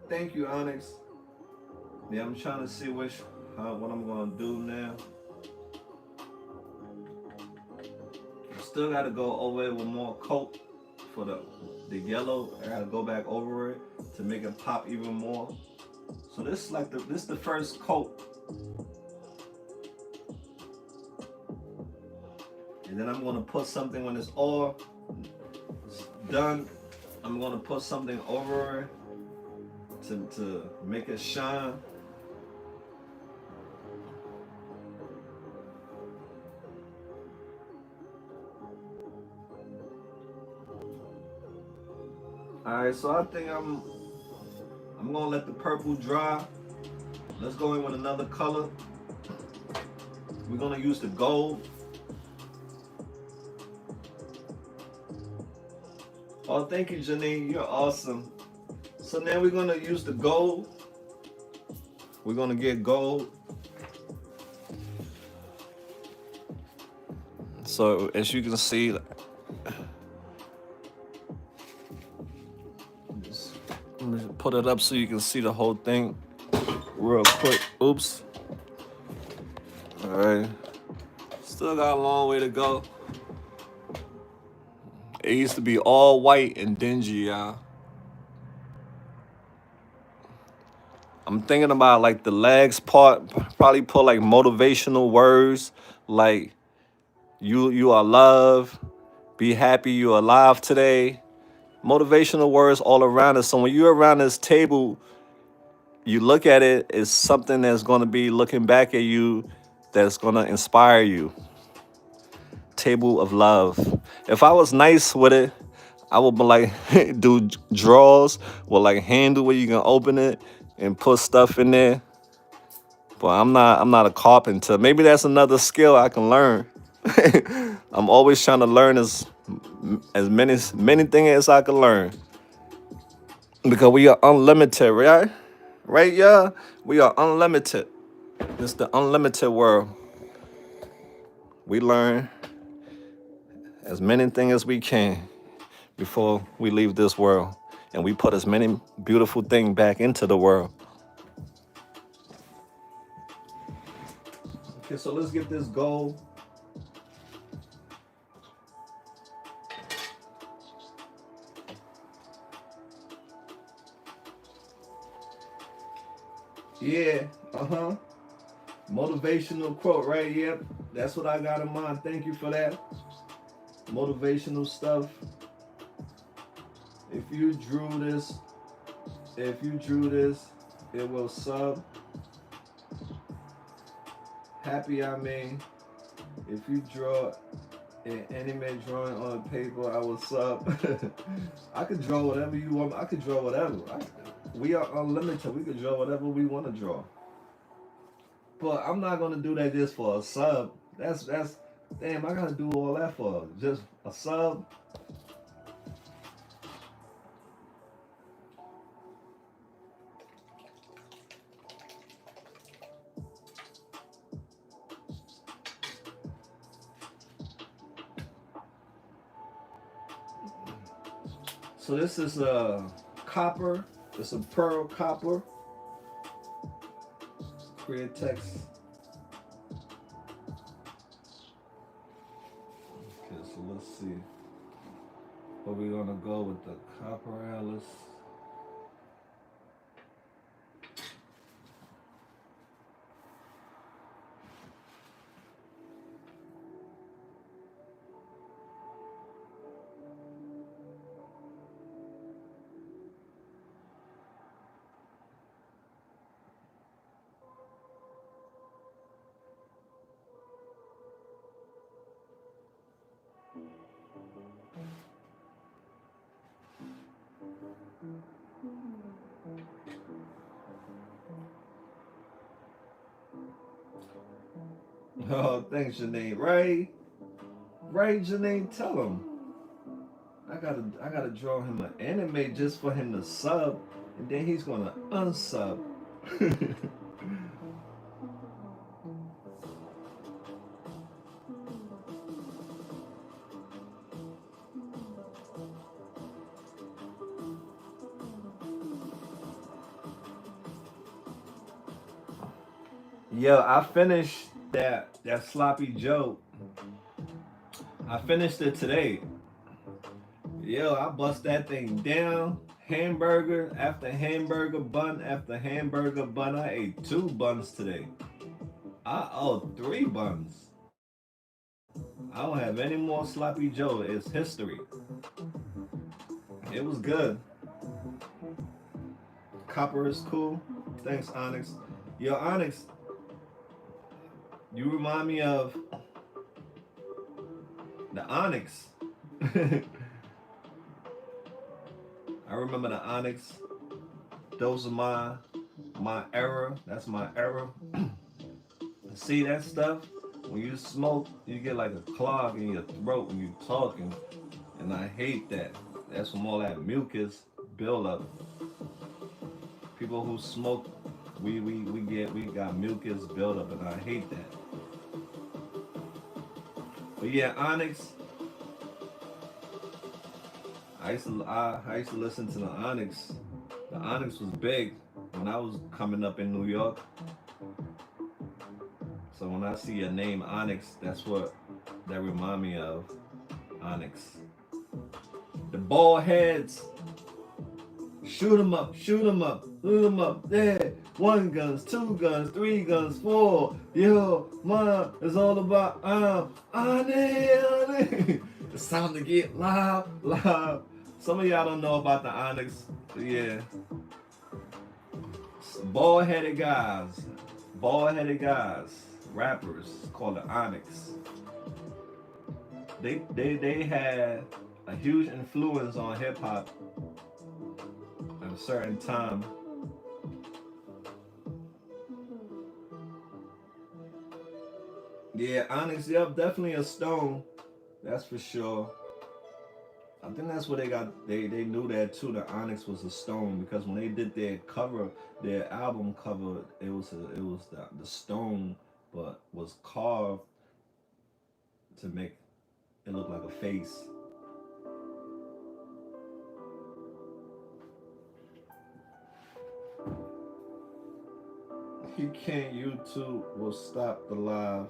Speaker 1: Thank you, Onyx. Yeah, I'm trying to see what I'm gonna do now. Still gotta go over it with more coat for the yellow. I gotta go back over it to make it pop even more. So this is like this is the first coat. And then I'm gonna put something when it's all done. I'm gonna put something over it to make it shine. right, so I think I'm gonna let the purple dry. Let's go in with another color. We're gonna use the gold. Oh, thank you, Janine. You're awesome. So now we're gonna use the gold. We're gonna get gold. So as you can see, just, let me put it up so you can see the whole thing real quick. Oops. All right. Still got a long way to go. It used to be all white and dingy, y'all. I'm thinking about like the legs part, probably put like motivational words like you are loved, be happy you're alive today. Motivational words all around us. So when you're around this table, you look at it as something that's gonna be looking back at you, that's gonna inspire you. Table of love. If I was nice with it, I would be like do drawers with like handle where you can open it and put stuff in there. But I'm not a carpenter. Maybe that's another skill I can learn. I'm always trying to learn as many things as I can learn. Because we are unlimited, right? Right, yeah? We are unlimited. It's the unlimited world. We learn as many things as we can before we leave this world. And we put as many beautiful things back into the world. Okay, so let's get this gold. Yeah, uh-huh. Motivational quote, right? Yep. That's what I got in mind. Thank you for that. Motivational stuff. If you drew this, if you drew this, it will sub. Happy, I mean. If you draw an anime drawing on paper, I will sub. I could draw whatever you want. I could draw whatever. We are unlimited. We could draw whatever we want to draw. But I'm not gonna do that just for a sub. That's damn. I gotta do all that for just a sub. So this is a copper. It's a pearl copper. Create text. Okay, so let's see. Where we gonna go with the copper Alice? Oh, thanks, Janine. Right, Janine. Tell him. I gotta draw him an anime just for him to sub, and then he's gonna unsub. Yo, I finished that sloppy Joe. I finished it today. Yo, I bust that thing down. Hamburger after hamburger bun after hamburger bun. I ate 2 buns today. Three buns. I don't have any more sloppy Joe. It's history. It was good. Copper is cool. Thanks, Onyx. Yo, Onyx, you remind me of the Onyx. I remember the Onyx. Those are my era. That's my era. See that stuff? When you smoke, you get like a clog in your throat when you talking, and I hate that. That's from all that mucus buildup. People who smoke, we got mucus buildup, and I hate that. But yeah, Onyx. I used to listen to the Onyx. The Onyx was big when I was coming up in New York. So when I see a name Onyx, that's what that remind me of. Onyx. The bald heads. Shoot 'em up, shoot 'em up, shoot 'em up. Yeah. One guns, two guns, three guns, four. Yo, mom, it's all about Onyx. It's time to get loud, loud. Some of y'all don't know about the Onyx. Yeah. Bald headed guys, rappers called the Onyx. They had a huge influence on hip hop at a certain time. Yeah, Onyx, yep, definitely a stone. That's for sure. I think that's what they got. They knew that too. The Onyx was a stone because when they did their cover, their album cover, it was the stone, but was carved to make it look like a face. You can't. YouTube will stop the live.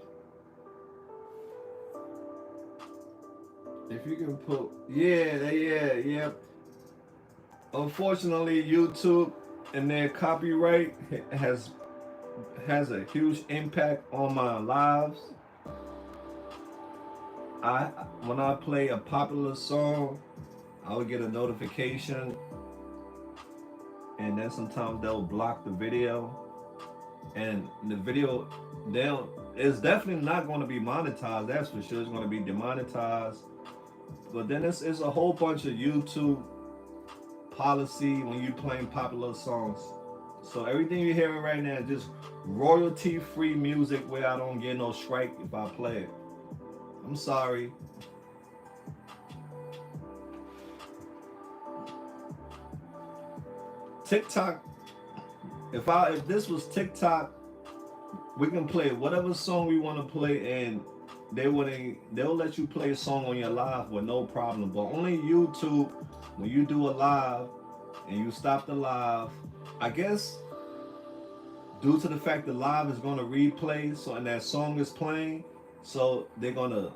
Speaker 1: If you can put, yeah. Unfortunately, YouTube and their copyright has a huge impact on my lives. I When I play a popular song, I will get a notification, and then sometimes they'll block the video, and the video they'll it's definitely not going to be monetized. That's for sure. It's going to be demonetized. But then it's a whole bunch of YouTube policy when you playing popular songs. So everything you're hearing right now is just royalty free music where I don't get no strike if I play it. I'm sorry. TikTok, if this was TikTok, we can play whatever song we want to play, and they'll let you play a song on your live with no problem. But only YouTube, when you do a live and you stop the live, I guess due to the fact the live is gonna replay, so and that song is playing, so they're gonna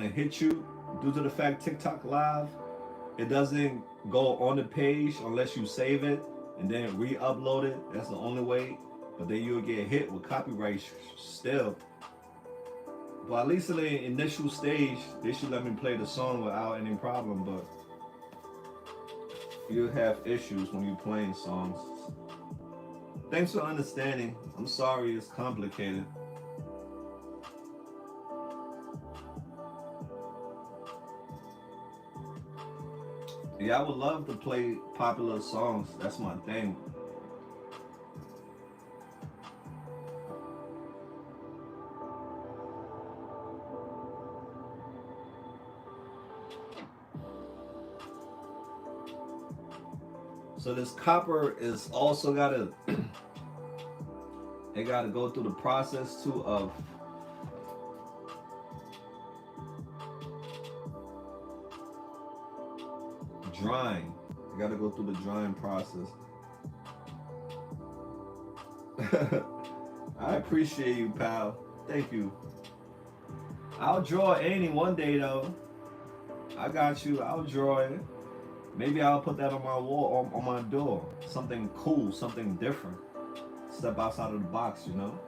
Speaker 1: hit you. Due to the fact TikTok live, it doesn't go on the page unless you save it and then re-upload it. That's the only way. But then you'll get hit with copyright still. But at least in the initial stage, they should let me play the song without any problem. But you have issues when you're playing songs. Thanks for understanding. I'm sorry it's complicated. Yeah, I would love to play popular songs. That's my thing. So this copper is also gotta it gotta go through the process too of drying. You gotta go through the drying process. I appreciate you, pal. Thank you. I'll draw Annie one day though. I got you. I'll draw it. Maybe I'll put that on my wall, on my door. Something cool, something different. Step outside of the box, you know?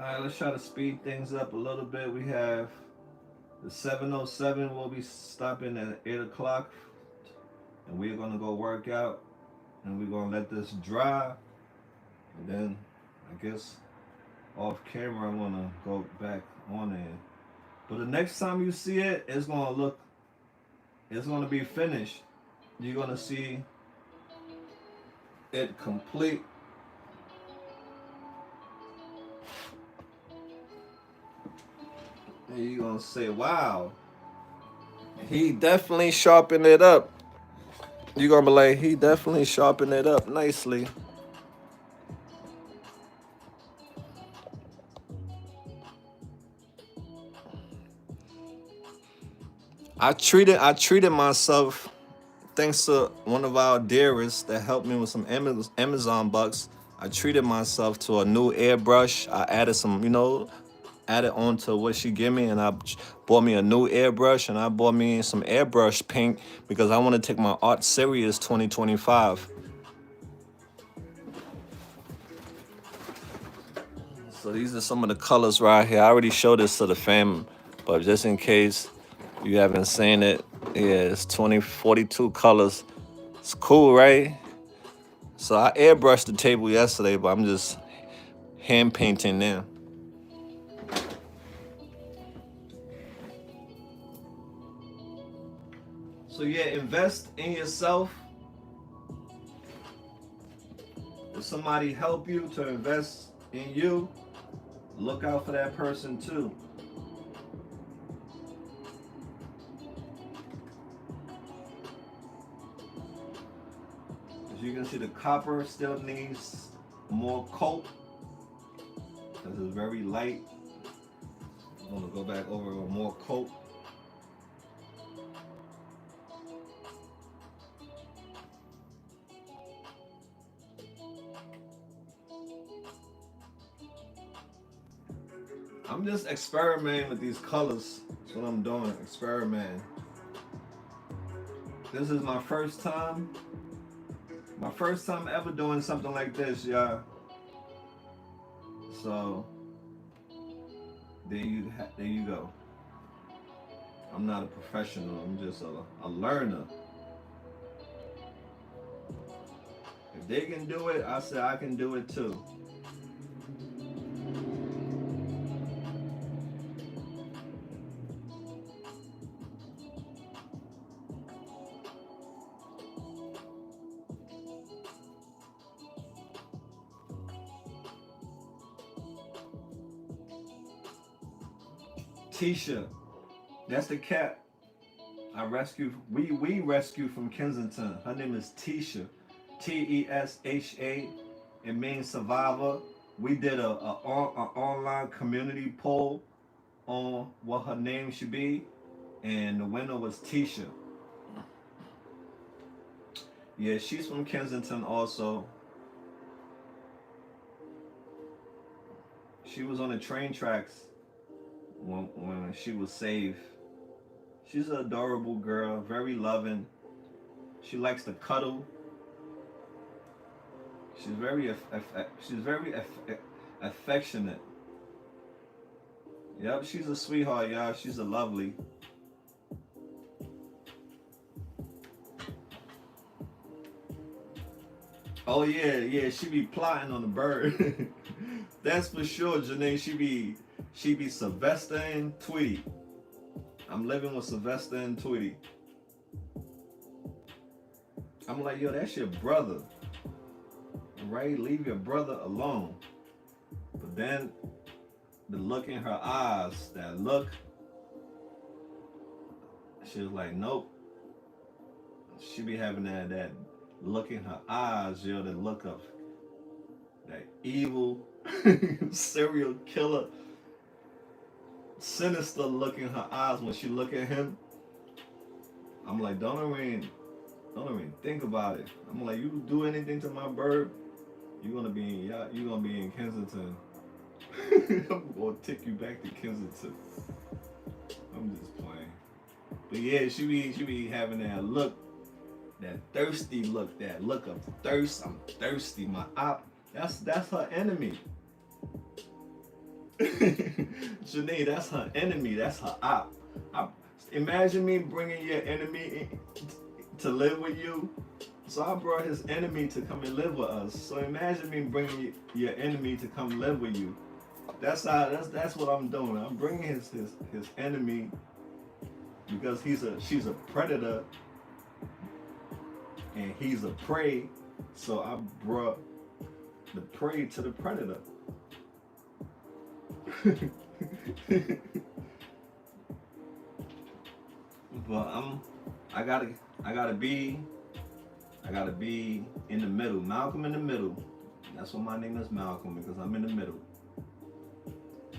Speaker 1: right, let's try to speed things up a little bit. We have the 707. We'll be stopping at 8 o'clock, and we're gonna go work out, and we're gonna let this dry, and then I guess off camera I'm gonna go back on it. But the next time you see it, it's gonna be finished. You're gonna see it complete. And you're gonna say, wow, he definitely sharpened it up. You're gonna be like, he definitely sharpened it up nicely. I treated myself thanks to one of our dearest that helped me with some Amazon bucks. I treated myself to a new airbrush. I added some, added on to what she gave me, and I bought me a new airbrush, and I bought me some airbrush paint because I want to take my art serious 2025. So these are some of the colors right here. I already showed this to the fam, but just in case you haven't seen it, yeah, it's 42 colors. It's cool, right? So I airbrushed the table yesterday, but I'm just hand painting now. So yeah, invest in yourself. If somebody help you to invest in you, look out for that person too. As you can see, the copper still needs more coat because it's very light. I'm gonna go back over with more coat. I'm just experimenting with these colors. That's what I'm doing, experimenting. This is my first time. My first time ever doing something like this, y'all. So there you go. I'm not a professional. I'm just a learner. If they can do it, I say I can do it too. Tisha, that's the cat I rescued. We rescued from Kensington. Her name is Tisha, Tesha. It means survivor. We did a online community poll on what her name should be, and the winner was Tisha. Yeah, she's from Kensington also. She was on the train tracks when she was saved. She's an adorable girl, very loving. She likes to cuddle. She's very affectionate. Yep, she's a sweetheart, y'all. She's a lovely. Oh yeah, she be plotting on the bird. That's for sure, Janae. She be Sylvester and Tweety. I'm living with Sylvester and Tweety. I'm like, yo, that's your brother. Right? Leave your brother alone. But then the look in her eyes, that look, she was like, nope. She be having that look in her eyes, yo, the look of that evil serial killer, sinister look in her eyes when she look at him. I'm like, don't even think about it. I'm like, you do anything to my bird, you're gonna be in Kensington. I'm gonna take you back to Kensington. I'm just playing. But yeah, she be having that look, that thirsty look, that look of thirst. I'm thirsty. My op. That's her enemy. Janine, that's her enemy. That's her op. I, Imagine me bringing your enemy to live with you. So I brought his enemy to come and live with us. So imagine me bringing your enemy to come live with you. That's what I'm doing. I'm bringing his enemy because she's a predator and he's a prey. So I brought the prey to the predator. But I gotta I gotta be I gotta be in the middle. Malcolm in the middle. That's why my name is Malcolm, because I'm in the middle.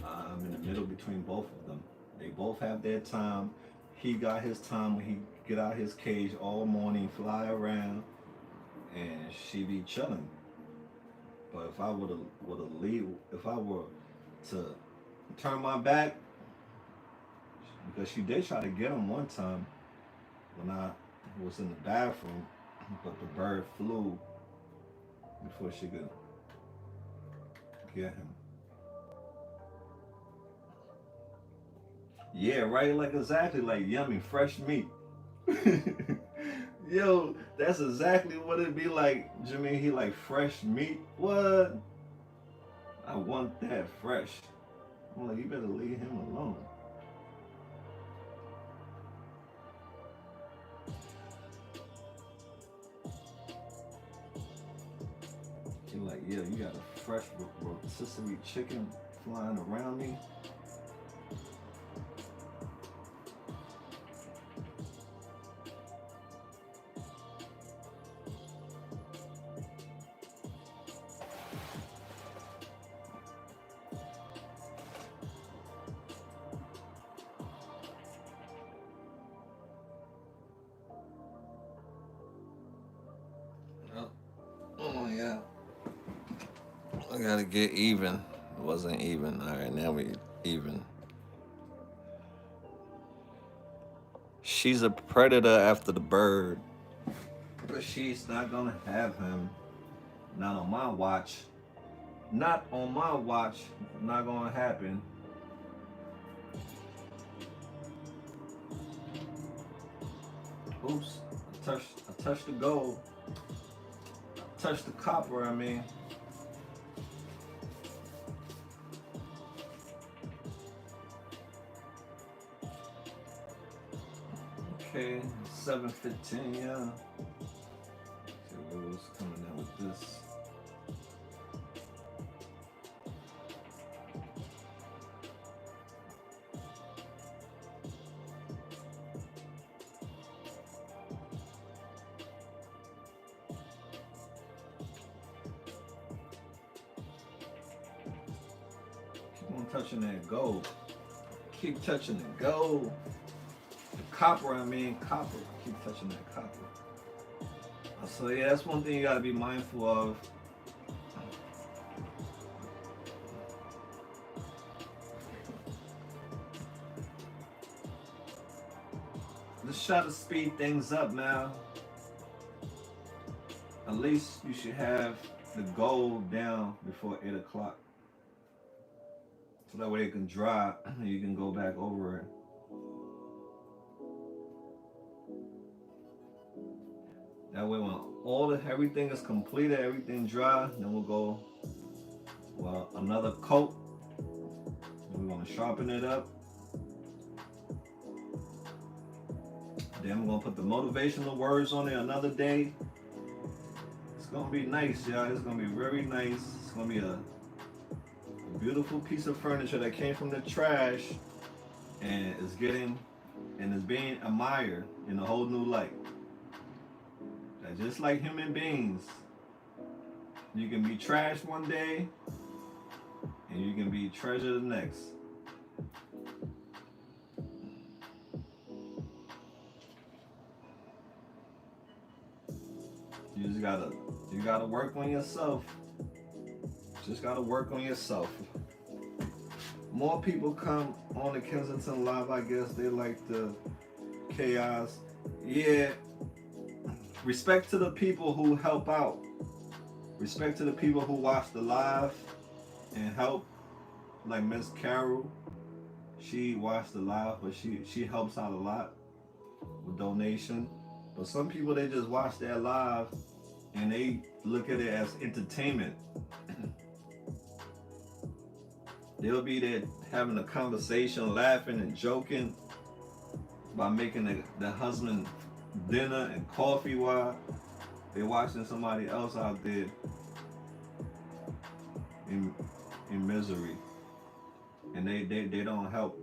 Speaker 1: I'm in the middle between both of them. They both have their time. He got his time when he get out his cage all morning, fly around, and she be chilling. But if I if I were to turn my back, because she did try to get him one time when I was in the bathroom, but the bird flew before she could get him. Yeah, right. Like exactly like yummy fresh meat. Yo, that's exactly what it'd be like. Jimmy, he like fresh meat. What? I want that fresh. I'm like, you better leave him alone. She like, yeah, you got a fresh rotisserie chicken flying around me. Oh yeah. I gotta get even. It wasn't even. All right, now we even. She's a predator after the bird, but she's not gonna have him. Not on my watch. Not on my watch. Not gonna happen. Oops. I touched the gold. I touched the copper, I mean. Okay, 7:15, yeah. See what was coming out with this. Keep on touching that gold. Keep touching the gold. The copper, I mean, copper. Keep touching that copper. So yeah, that's one thing you gotta be mindful of. Just try to speed things up, man. At least you should have the gold down before 8 o'clock. So that way it can dry and you can go back over it. That way when everything is completed, everything dry, then we'll go another coat. We're gonna sharpen it up. Then we're gonna put the motivational words on it another day. It's gonna be nice, y'all. It's gonna be very nice. It's gonna be a beautiful piece of furniture that came from the trash and is being admired in a whole new light. That just like human beings, you can be trash one day and you can be treasure the next. You gotta work on yourself. Just gotta work on yourself. More people come on the Kensington Live, I guess. They like the chaos. Yeah. Respect to the people who help out. Respect to the people who watch the live and help. like Miss Carol, she watched the live, but she helps out a lot with donation. But some people they just watch that live and they look at it as entertainment. They'll be there having a conversation, laughing and joking by making the husband dinner and coffee while they're watching somebody else out there in misery, and they don't help.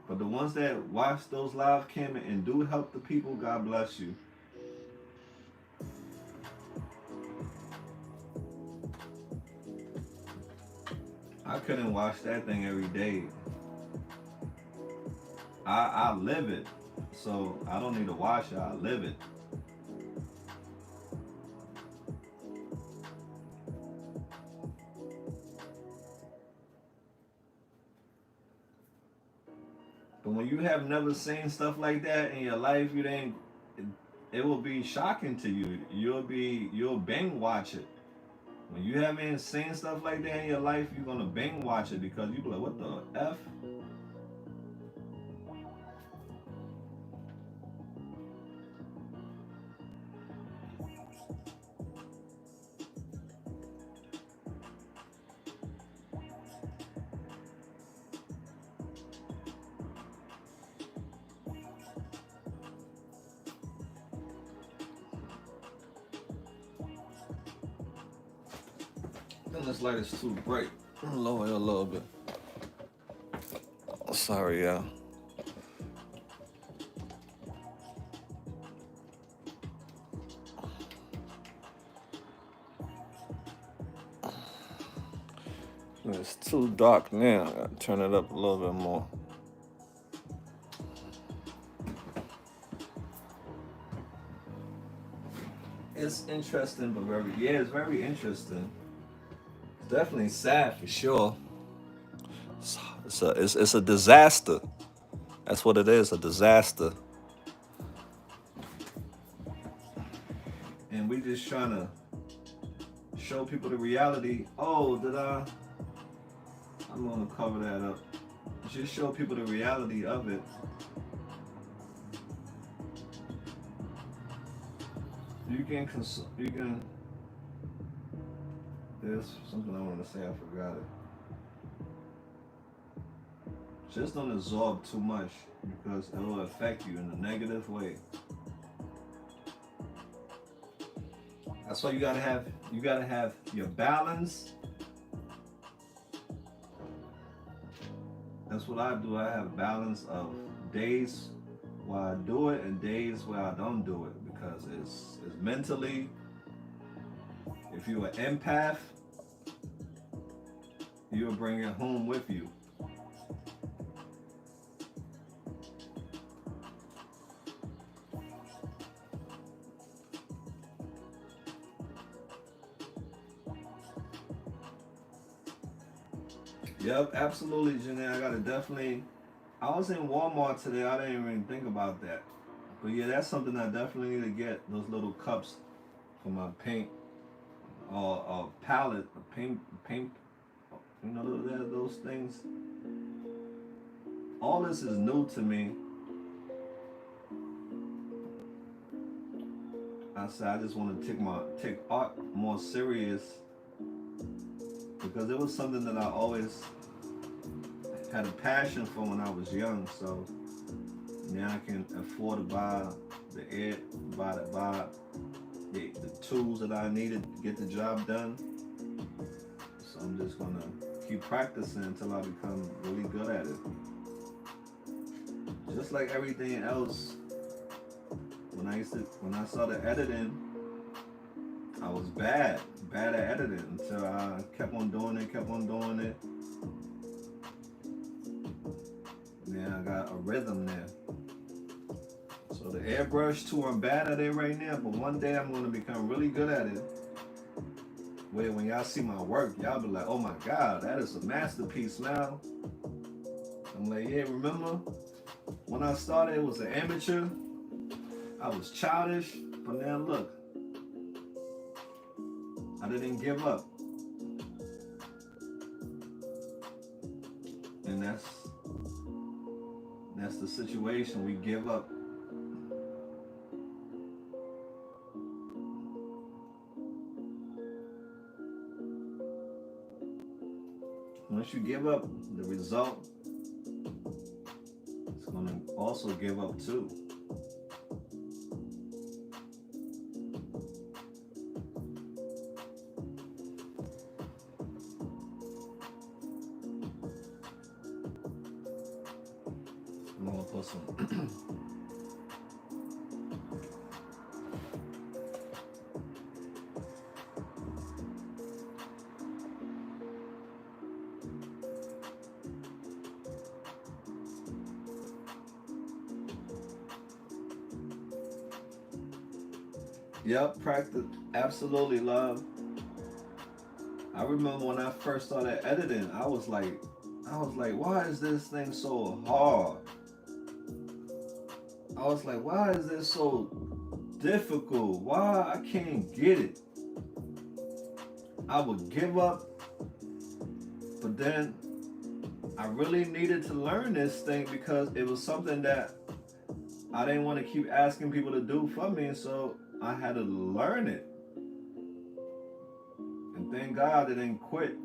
Speaker 1: But the ones that watch those live cam and do help the people, God bless you. I couldn't watch that thing every day. I live it, so I don't need to watch it. I live it. But when you have never seen stuff like that in your life, you didn't. It will be shocking to you. You'll bang watch it. When you haven't seen stuff like that in your life, you're gonna bang watch it because you be like, what the f? Then this light is too bright. Lower it a little bit. Sorry, y'all. It's too dark now. I gotta turn it up a little bit more. It's interesting, but it's very interesting. It's definitely sad for sure. It's a disaster. That's what it is, a disaster. And we just trying to show people the reality. Oh, I'm gonna cover that up. Just show people the reality of it. You can. There's something I want to say. I forgot it. Just don't absorb too much because it will affect you in a negative way. That's why you gotta have your balance. That's what I do. I have balance of days where I do it and days where I don't do it because it's mentally. If you're an empath, you'll bring it home with you. Yep, absolutely, Janae. I gotta definitely. I was in Walmart today. I didn't even think about that. But yeah, that's something I definitely need to get. Those little cups for my paint or palette, paint. You know those things. All this is new to me. I said I just want to take art more serious because it was something that I always had a passion for when I was young. So now I can afford to buy the tools that I needed to get the job done. So I'm just gonna keep practicing until I become really good at it. Just like everything else, when I started editing, I was bad at editing until I kept on doing it. Now I got a rhythm there. So the airbrush too, I'm bad at it right now, but one day I'm gonna become really good at it. Where when y'all see my work, y'all be like, oh my God, that is a masterpiece now. I'm like, yeah, remember when I started, it was an amateur. I was childish, but now look, I didn't give up. and that's the situation. We give up. Once you give up, the result is going to also give up too. I'm going to put some. Yep, practice. Absolutely, love. I remember when I first started editing, I was like, why is this thing so hard? I was like, why is this so difficult? Why I can't get it? I would give up, but then I really needed to learn this thing because it was something that I didn't want to keep asking people to do for me, so I had to learn it. And thank God I didn't quit.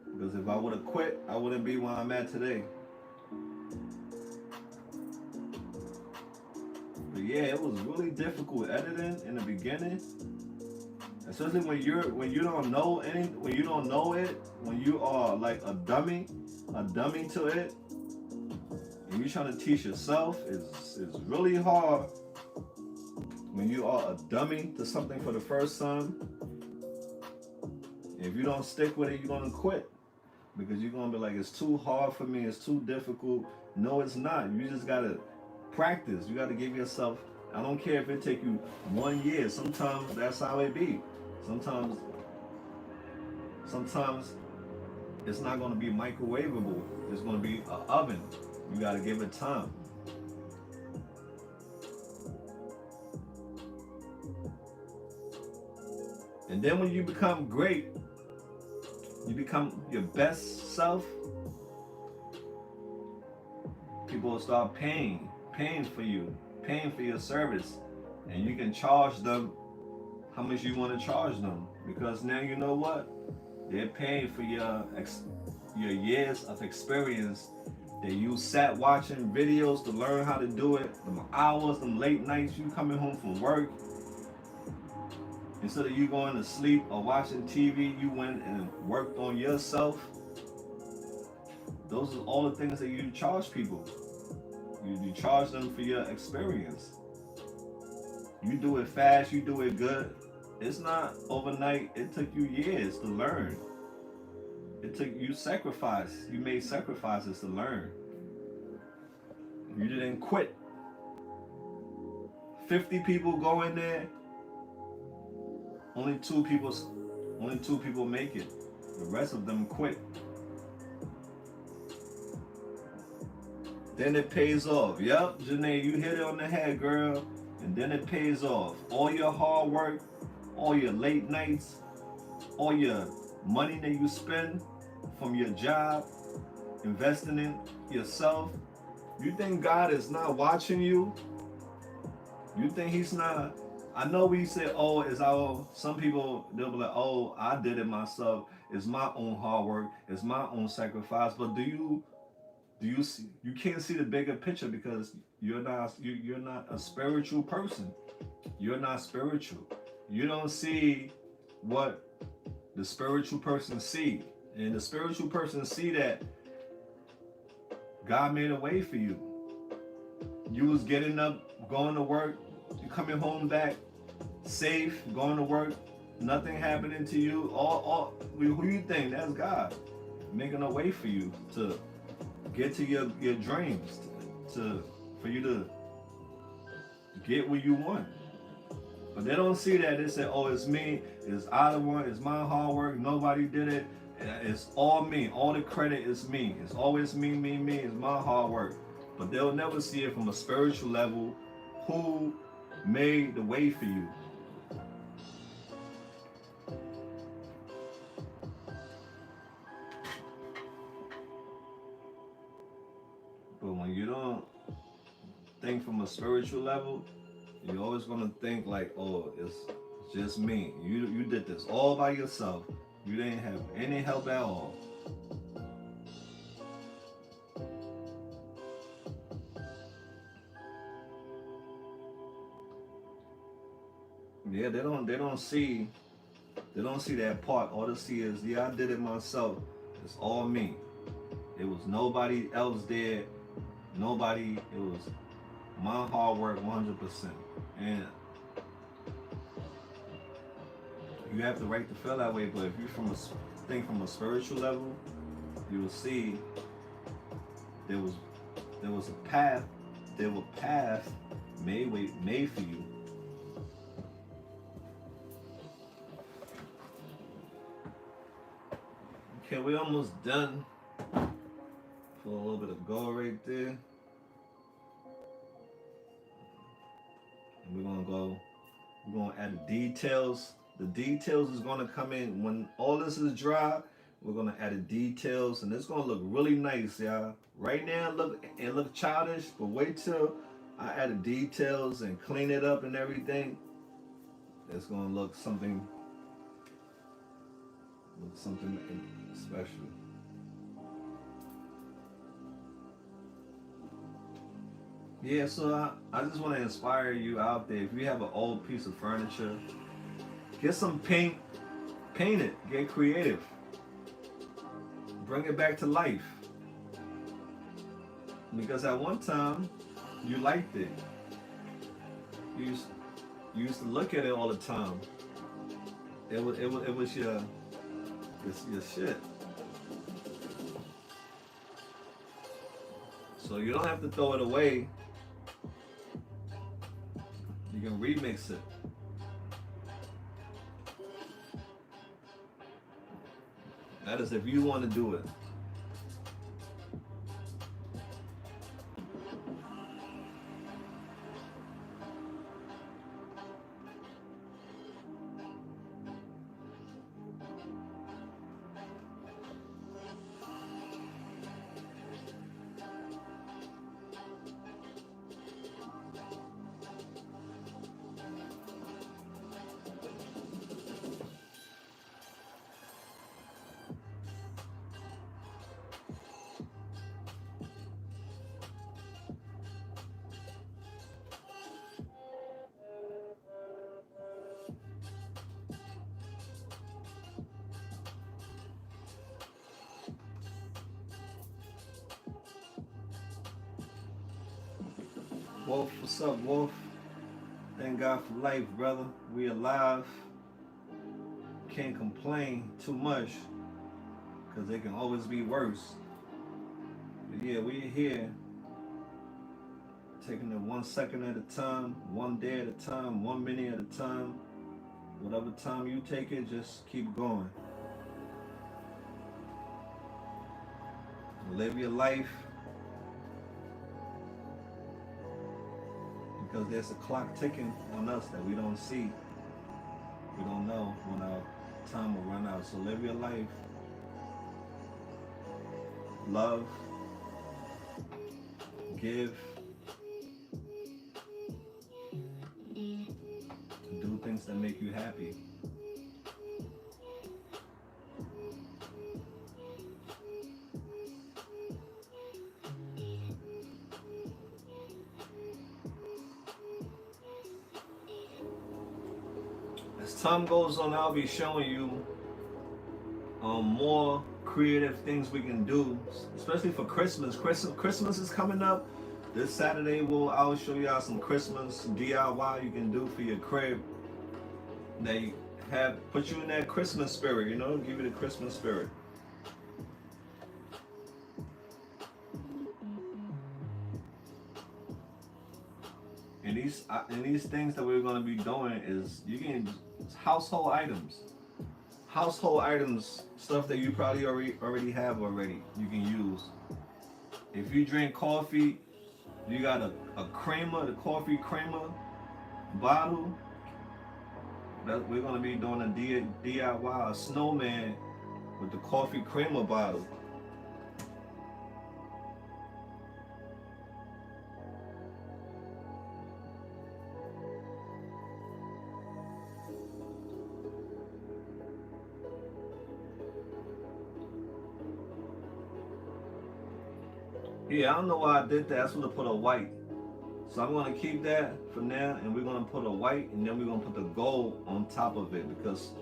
Speaker 1: Because if I would have quit, I wouldn't be where I'm at today. But yeah, it was really difficult editing in the beginning. Especially when you don't know when you don't know it, when you are like a dummy to it, and you're trying to teach yourself, it's really hard when you are a dummy to something for the first time. If you don't stick with it, you're gonna quit. Because you're gonna be like, it's too hard for me, it's too difficult. No, it's not. You just gotta practice. You gotta give yourself, I don't care if it take you 1 year. Sometimes that's how it be. Sometimes it's not gonna be microwavable. It's gonna be an oven. You gotta give it time. And then when you become great, you become your best self, people will start paying for you, paying for your service. And you can charge them how much you want to charge them. Because now you know what? They're paying for your years of experience that you sat watching videos to learn how to do it. Them hours, them late nights, you coming home from work. Instead of you going to sleep or watching TV, you went and worked on yourself. Those are all the things that you charge people. You charge them for your experience. You do it fast, you do it good. It's not overnight. It took you years to learn. It took you sacrifice. You made sacrifices to learn. You didn't quit. 50 people go in there, only two people make it. The rest of them quit. Then it pays off. Yep, Janae, you hit it on the head, girl. And then it pays off. All your hard work, all your late nights, all your money that you spend from your job, investing in yourself. You think God is not watching you? You think he's not? I know we say, oh, it's our, some people, they'll be like, oh, I did it myself. It's my own hard work. It's my own sacrifice. But do you see, you can't see the bigger picture because you're not a spiritual person. You're not spiritual. You don't see what the spiritual person see. And the spiritual person see that God made a way for you. You was getting up, going to work, you coming home back safe, going to work, nothing happening to you. Who you think? That's God making a way for you to get to your dreams, for you to get what you want. But they don't see that. They say, oh, it's me, it's I the one, it's my hard work, nobody did it, it's all me, all the credit is me, it's always me, it's my hard work. But they'll never see it from a spiritual level. Who made the way for you? think from a spiritual level, you're always gonna think like, oh, it's just me. You did this all by yourself. You didn't have any help at all. Yeah, they don't see that part. All they see is, yeah, I did it myself. It's all me. It was nobody else there. Nobody. It was my hard work, 100%. And you have the right to feel that way. But if you think from a spiritual level, you will see there was a path. There was a path made for you. Okay, we're almost done. Put a little bit of gold right there. And we're gonna add the details. The details is gonna come in when all this is dry. We're gonna add the details, and it's gonna look really nice, y'all. Right now, it look childish, but wait till I add the details and clean it up and everything. It's gonna look something special. Yeah, so I just want to inspire you out there. If you have an old piece of furniture, get some paint, paint it, get creative, bring it back to life. Because at one time, you liked it. You used, you used to look at it all the time. It was your shit. So you don't have to throw it away. You can remix it. That is if you want to do it. Wolf, what's up, Wolf? Thank God for life, brother. We alive. Can't complain too much because it can always be worse. But yeah, we're here taking it 1 second at a time, 1 day at a time, 1 minute at a time. Whatever time you take it, just keep going. Live your life because there's a clock ticking on us that we don't see. We don't know when our time will run out. So live your life. Love. Give. Do things that make you happy. As time goes on, I'll be showing you more creative things we can do, especially for Christmas. Christmas is coming up. This Saturday, I'll show y'all some Christmas DIY you can do for your crib. They put you in that Christmas spirit, give you the Christmas spirit. And these things that we're going to be doing is household items. Household items, stuff that you probably already have already, you can use. If you drink coffee, you got a creamer, the coffee creamer bottle. That we're gonna be doing a DIY, a snowman with the coffee creamer bottle. Yeah, I don't know why I did that. I was gonna put a white. So I'm gonna keep that for now, and we're gonna put a white, and then we're gonna put the gold on top of it, because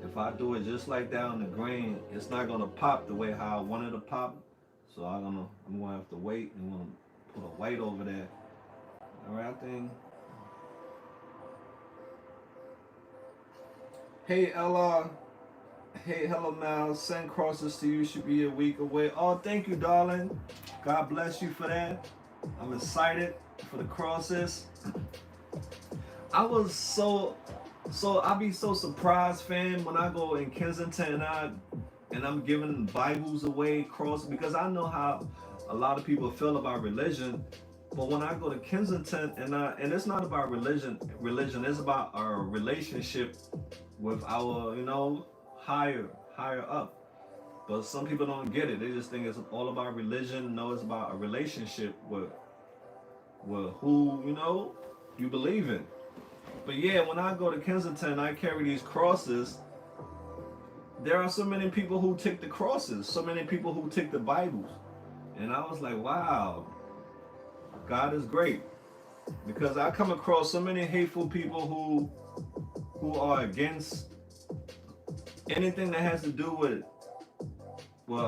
Speaker 1: if I do it just like that on the green, it's not gonna pop the way how I wanted to pop. So I'm gonna have to wait, and I'm gonna put a white over there. All right, I think. Hey Ella, hey hello Mal, send crosses to you. Should be a week away. Oh, thank you, darling. God bless you for that. I'm excited for the crosses. I was I be so surprised, fam, when I go in Kensington and I'm giving Bibles away, cross, because I know how a lot of people feel about religion. But when I go to Kensington and it's not about religion, it's about our relationship with our, higher up. But some people don't get it. They just think it's all about religion. No, it's about a relationship with who, you believe in. But yeah, when I go to Kensington, I carry these crosses. There are so many people who take the crosses, so many people who take the Bibles. And I was like, wow, God is great. Because I come across so many hateful people who are against anything that has to do with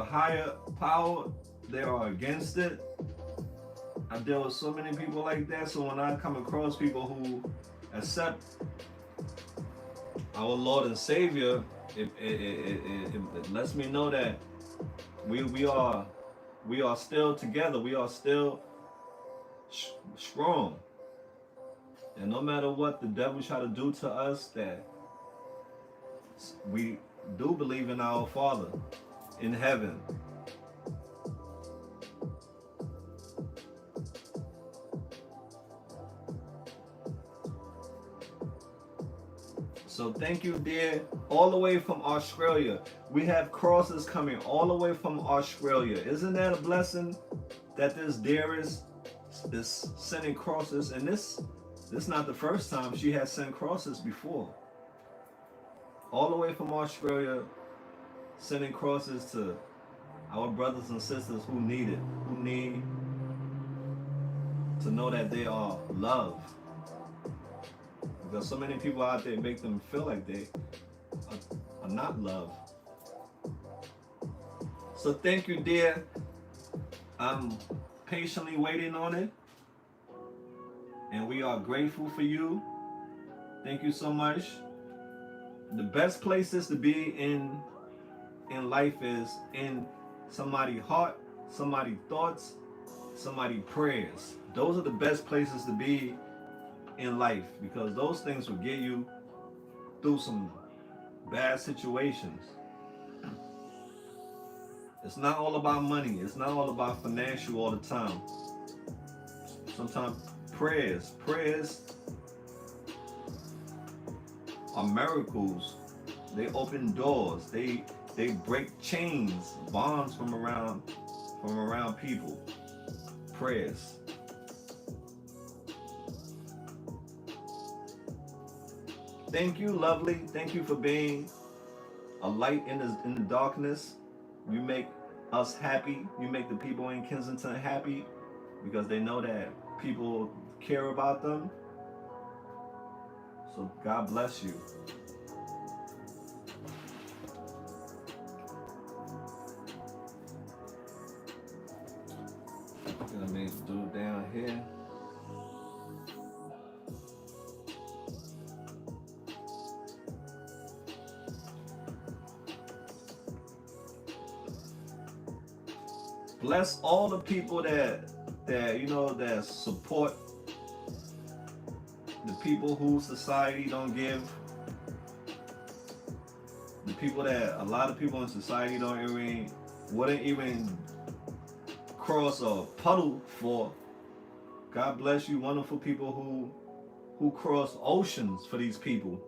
Speaker 1: higher power. They are against it. I deal with so many people like that. So when I come across people who accept our Lord and Savior, it lets me know that we are still together. We are still strong. And no matter what the devil try to do to us, that we do believe in our Father in heaven. So thank you, dear. All the way from Australia. We have crosses coming all the way from Australia. Isn't that a blessing that this dearest is sending crosses? And this is not the first time she has sent crosses before. All the way from Australia, sending crosses to our brothers and sisters who need it, who need to know that they are loved. Because so many people out there make them feel like they are not loved. So thank you, dear. I'm patiently waiting on it. And we are grateful for you. Thank you so much. The best places to be in life is in somebody's heart, somebody's thoughts, somebody's prayers. Those are the best places to be in life, because those things will get you through some bad situations. It's not all about money. It's not all about financial all the time. Sometimes prayers are miracles. They open doors. They break chains, bonds from around people. Prayers. Thank you, lovely. Thank you for being a light in the darkness. You make us happy. You make the people in Kensington happy, because they know that people care about them. So God bless you. Let me do down here. Bless all the people that support the people who society don't give. The people that a lot of people in society wouldn't even cross a puddle for. God bless you, wonderful people who cross oceans for these people.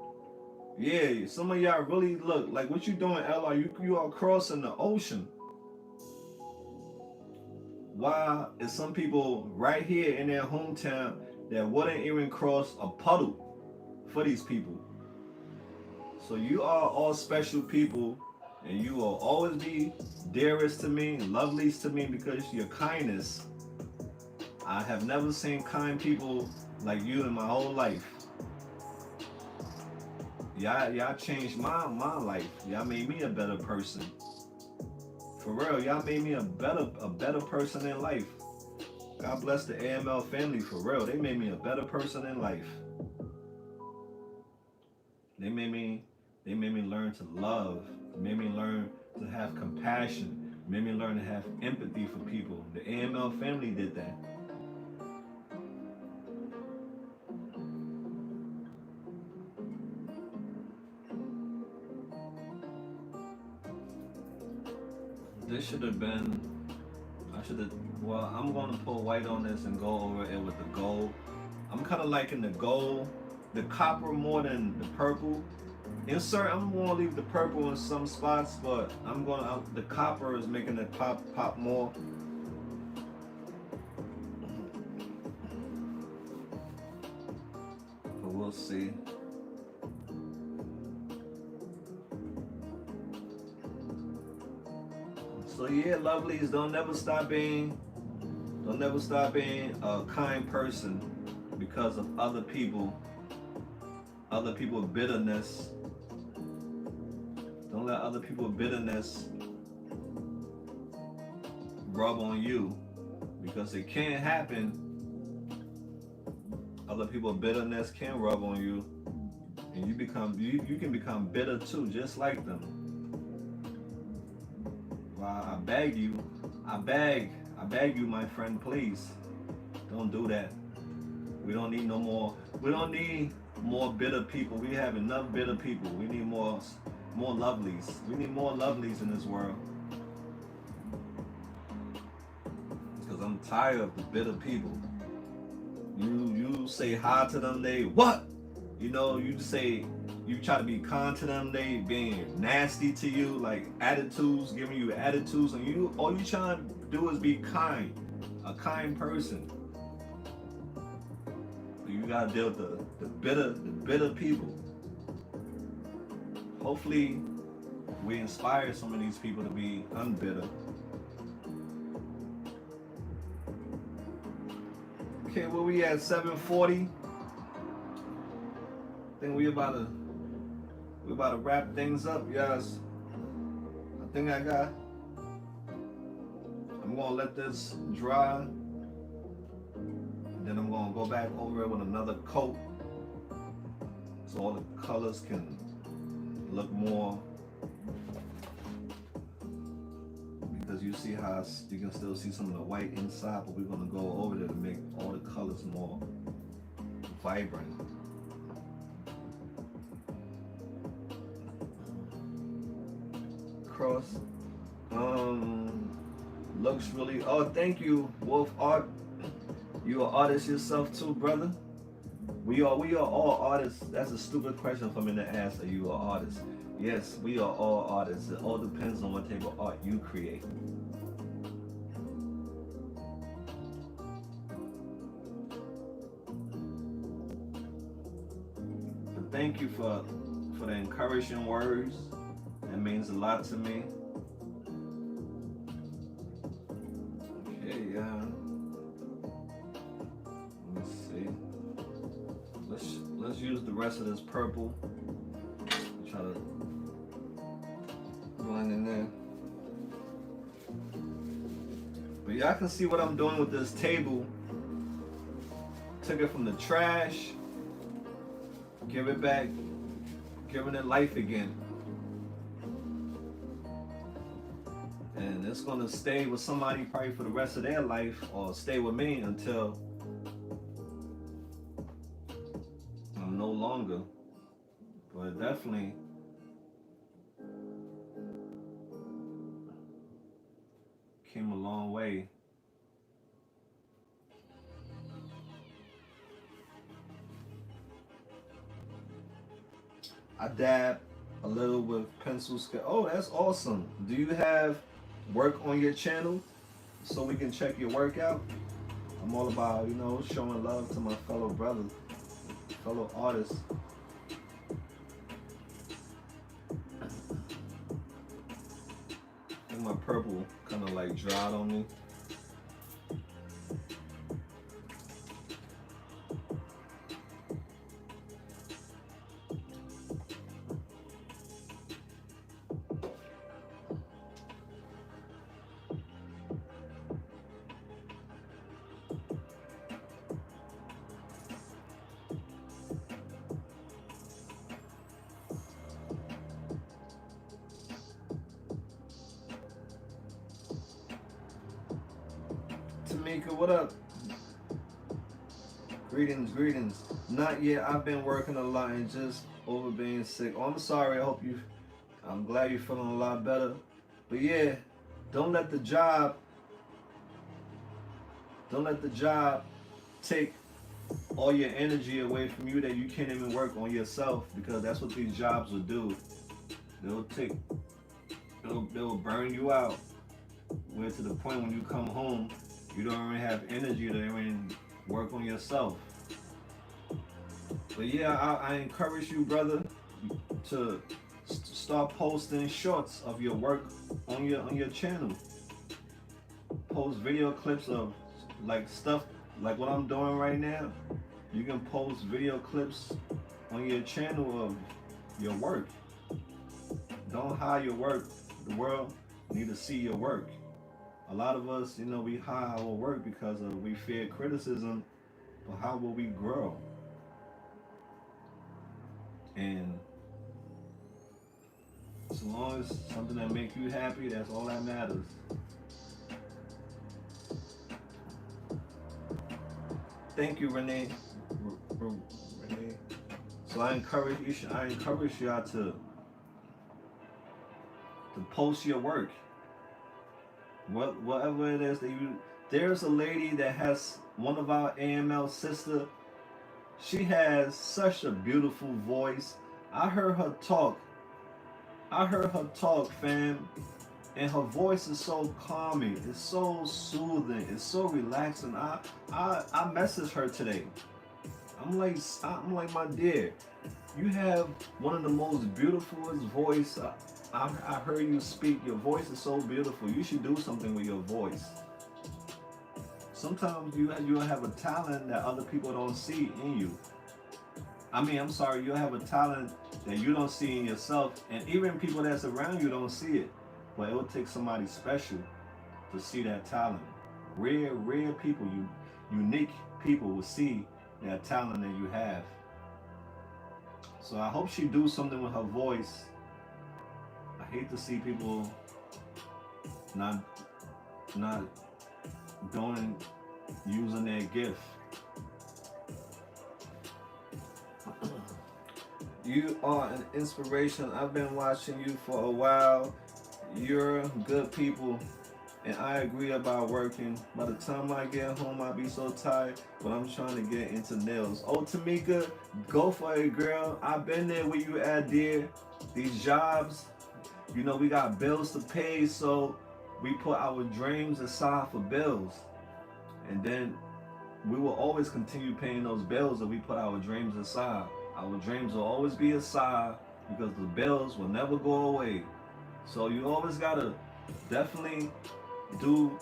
Speaker 1: Yeah, some of y'all really look like what you doing, Ella. You are crossing the ocean. Why is some people right here in their hometown that wouldn't even cross a puddle for these people? So you are all special people And you will always be dearest to me, loveliest to me because your kindness. I have never seen kind people like you in my whole life. Y'all changed my life. Y'all made me a better person. For real, y'all made me a better person in life. God bless the AML family for real. They made me a better person in life. They made me they made me learn to love. Made me learn to have compassion. Made me learn to have empathy for people. The AML family did that. This should have been I should have well, I'm gonna put white on this and go over it with the gold. I'm kinda liking the gold, the copper more than the purple. I'm gonna leave the purple in some spots, but the copper is making it pop more. But we'll see. So yeah, lovelies, don't never stop being a kind person because of other people bitterness. Don't let other people bitterness rub on you because it can happen. Other people bitterness can rub on you, and you can become bitter too, just like them. Well, I beg you, my friend, please don't do that. We don't need no more. We don't need more bitter people. We have enough bitter people. We need more lovelies. We need more lovelies in this world. Because I'm tired of the bitter people. You say hi to them, they what? You try to be kind to them, they being nasty to you, like attitudes, giving you attitudes, and all you trying to do is be kind, a kind person. You gotta deal with the bitter people. Hopefully, we inspire some of these people to be unbitter. Okay, where we at 7:40? I think we about to wrap things up, guys. I think I'm gonna let this dry. Then I'm gonna go back over it with another coat so all the colors can look more, because you see how you can still see some of the white inside, but we're gonna go over there to make all the colors more vibrant. Cross looks really, oh, thank you, Wolf Art. You an artist yourself too, brother? We are all artists. That's a stupid question for me to ask. Are you an artist? Yes, we are all artists. It all depends on what type of art you create. But thank you for the encouraging words. That means a lot to me. Okay, yeah. Let's see. Let's use the rest of this purple. Try to blend in there. But y'all can see what I'm doing with this table. Took it from the trash, give it back, giving it life again. And it's gonna stay with somebody probably for the rest of their life, or stay with me until I'm no longer. But it definitely came a long way. I dab a little with pencil scale. Oh, that's awesome. Do you have work on your channel so we can check your work out? I'm all about, showing love to my fellow brothers, fellow artists. think my purple kind of like dried on me. Tamika, what up? Greetings, greetings. Not yet. I've been working a lot and just over being sick. Oh, I'm sorry. I'm glad you're feeling a lot better. But yeah, don't let the job, don't let the job take all your energy away from you that you can't even work on yourself, because that's what these jobs will do. They'll take, they'll burn you out. Where to the point when you come home, you don't even have energy to even work on yourself. But yeah, I encourage you, brother, to start posting shorts of your work on your channel. Post video clips of like stuff like what I'm doing right now. You can post video clips on your channel of your work. Don't hide your work. The world need to see your work. A lot of us, we hide our work because we fear criticism, but how will we grow? And as long as something that makes you happy, that's all that matters. Thank you, Renee. Renee. So I encourage y'all to post your work. Whatever it is that you. There's a lady that has one of our AML sister. She has such a beautiful voice. I heard her talk. Fam, and her voice is so calming. It's so soothing. It's so relaxing. I messaged her today. I'm like, my dear, you have one of the most beautifulest voice. I heard you speak. Your voice is so beautiful. You should do something with your voice. Sometimes you have a talent that other people don't see in you. I'm sorry, you have a talent that you don't see in yourself, and even people that's around you don't see it. But it will take somebody special to see that talent. Rare people, unique people will see that talent that you have. So I hope she do something with her voice. I hate to see people not doing using their gift. You are an inspiration. I've been watching you for a while. You're good people, and I agree about working. By the time I get home, I'll be so tired, but I'm trying to get into nails. Oh, Tamika, go for it, girl. I've been there where you at, dear. These jobs, we got bills to pay, so we put our dreams aside for bills. And then we will always continue paying those bills if we put our dreams aside. Our dreams will always be aside because the bills will never go away. So you always gotta definitely do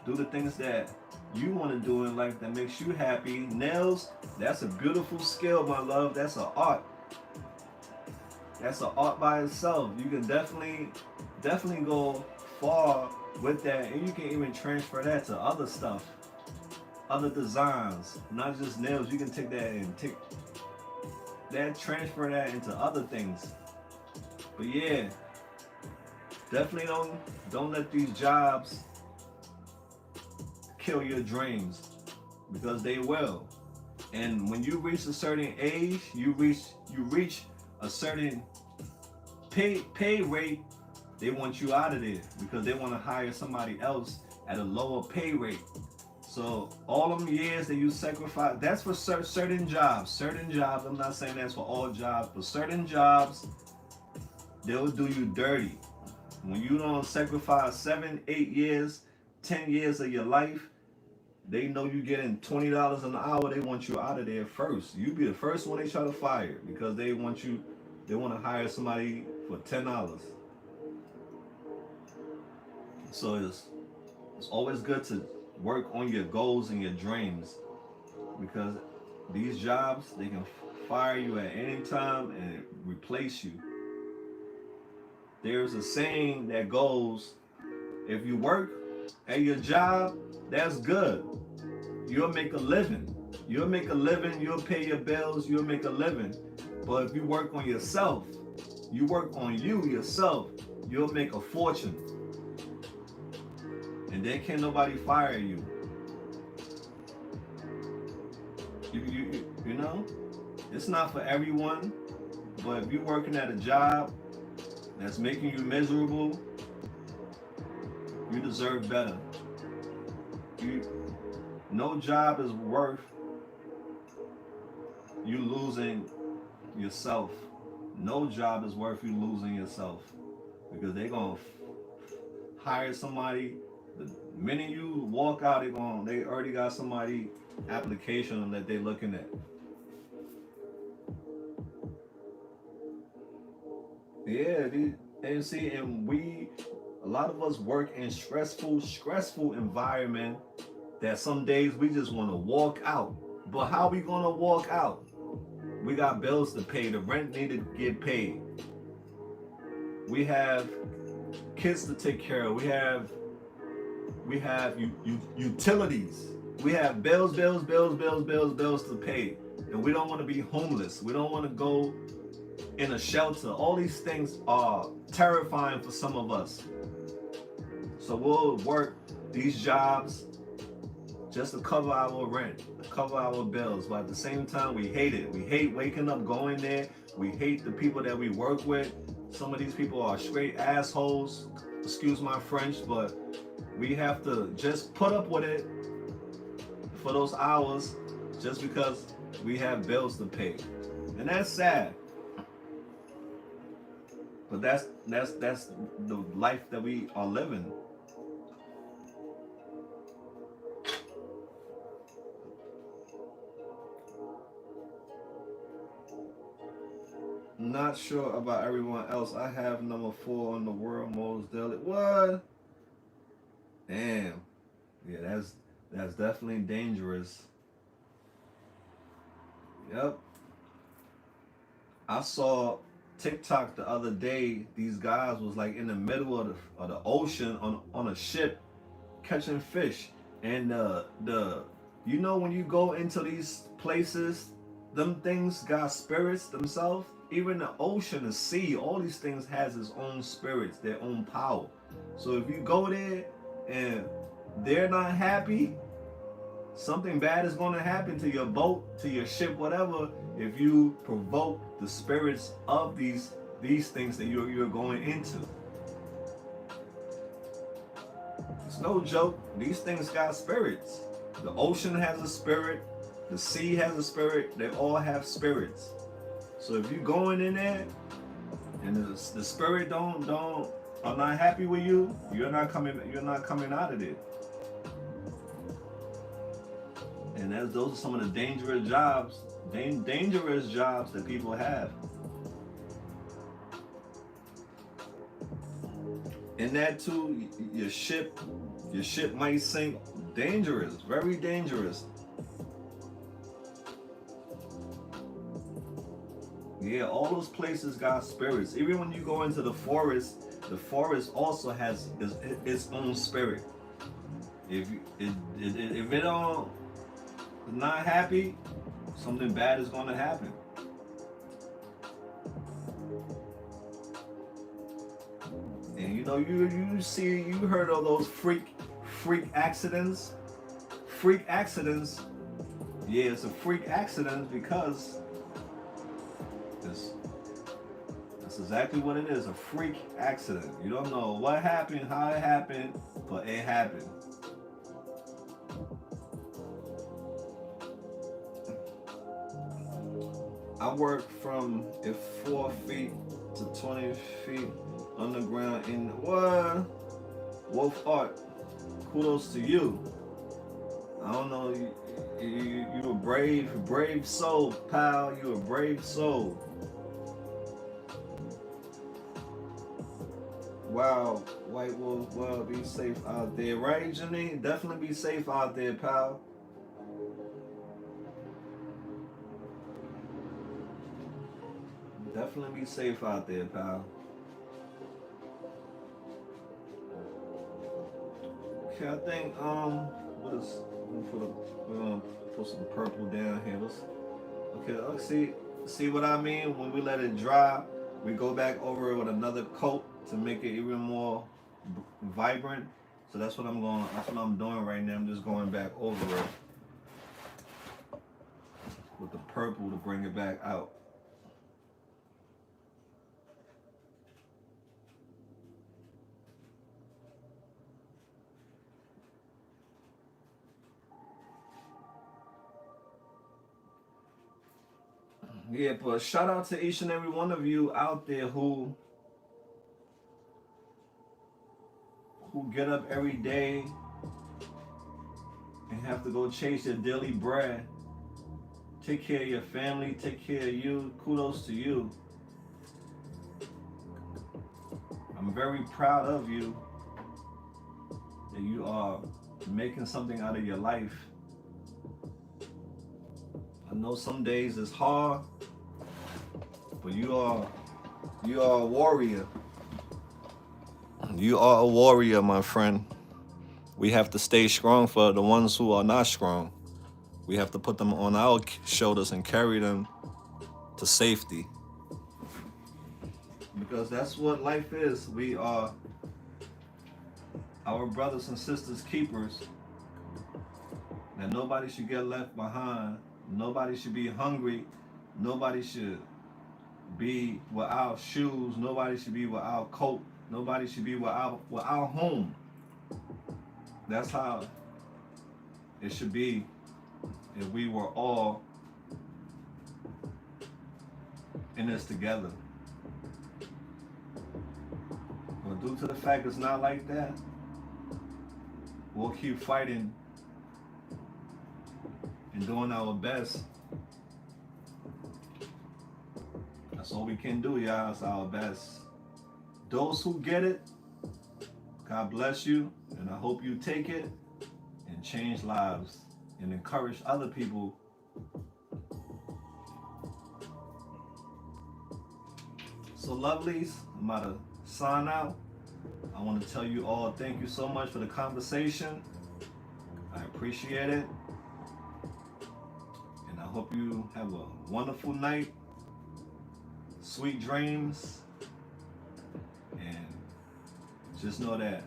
Speaker 1: the things that you want to do in life that makes you happy. Nails, that's a beautiful skill, my love. That's an art. That's an art by itself. You can definitely go far with that, and you can even transfer that to other stuff, other designs, not just nails. You can take that and transfer that into other things. But yeah, definitely don't let these jobs kill your dreams, because they will. And when you reach a certain age, you reach a certain pay rate, they want you out of there because they want to hire somebody else at a lower pay rate. So all them years that you sacrifice, that's for certain jobs. Certain jobs, I'm not saying that's for all jobs, but certain jobs, they'll do you dirty. When you don't sacrifice 7, 8 years, 10 years of your life, they know you getting $20 an hour. They want you out of there first. You be the first one they try to fire because they want to hire somebody for $10. So it's always good to work on your goals and your dreams, because these jobs, they can fire you at any time and replace you. There's a saying that goes, if you work at your job, that's good. You'll make a living. You'll make a living, you'll pay your bills, you'll make a living. But if you work on yourself, you work on you yourself, you'll make a fortune. And then can't nobody fire you. You know? It's not for everyone, but if you're working at a job that's making you miserable, you deserve better. You No job is worth you losing yourself. No job is worth you losing yourself, because they're gonna hire somebody. The minute you walk out, they already got somebody application that they're looking at. Yeah, and see, and a lot of us work in stressful environment that some days we just want to walk out. But how we gonna walk out? We got bills to pay. The rent need to get paid. We have kids to take care of. We have utilities. We have bills to pay. And we don't want to be homeless. We don't want to go in a shelter. All these things are terrifying for some of us. So we'll work these jobs just to cover our rent, to cover our bills. But at the same time, we hate it. We hate waking up, going there. We hate the people that we work with. Some of these people are straight assholes. Excuse my French, but we have to just put up with it for those hours just because we have bills to pay. And that's sad. But that's the life that we are living. Not sure about everyone else. I have number 4 on the world most daily. What? Damn. Yeah, that's definitely dangerous. Yep. I saw TikTok the other day. These guys was like in the middle of the ocean on a ship catching fish, and the you know, when you go into these places, them things got spirits themselves. Even the ocean, the sea, all these things has its own spirits, their own power. So if you go there and they're not happy, something bad is going to happen to your boat, to your ship, whatever, if you provoke the spirits of these things that you're going into. It's no joke. These things got spirits. The ocean has a spirit. The sea has a spirit. They all have spirits. So if you're going in there and the spirit are not happy with you, you're not coming out of it. And those are some of the dangerous jobs that people have. And that too, your ship might sink. Dangerous, very dangerous. Yeah, all those places got spirits. Even when you go into the forest also has its own spirit. If it don't not happy, something bad is going to happen. And you know, you heard of those freak accidents. Freak accidents. Yeah, it's a freak accident because that's exactly what it is, a freak accident. You don't know what happened, how it happened, but it happened. I work from 4 feet to 20 feet underground in what? Wolf Art. Kudos to you. I don't know, you a brave soul, pal. You a brave soul. Wow, White Wolf, well, be safe out there, right, Janine? Definitely be safe out there, pal. Definitely be safe out there, pal. Okay, I think what is we're gonna put some purple down here. Okay, see what I mean? When we let it dry, we go back over it with another coat to make it even more vibrant. So that's what I'm doing right now. I'm just going back over it with the purple to bring it back out. Yeah, but shout out to each and every one of you out there who get up every day and have to go chase their daily bread. Take care of your family, take care of you. Kudos to you. I'm very proud of you that you are making something out of your life. I know some days it's hard, but you are a warrior. You are a warrior, my friend. We have to stay strong for the ones who are not strong. We have to put them on our shoulders and carry them to safety. Because that's what life is. We are our brothers and sisters keepers. And nobody should get left behind. Nobody should be hungry. Nobody should be without shoes. Nobody should be without coat. Nobody should be without home. That's how it should be if we were all in this together. But due to the fact it's not like that, we'll keep fighting and doing our best. That's all we can do, y'all. It's our best. Those who get it, God bless you, and I hope you take it and change lives and encourage other people. So, lovelies, I'm about to sign out. I want to tell you all thank you so much for the conversation. I appreciate it. And I hope you have a wonderful night, sweet dreams, and just know that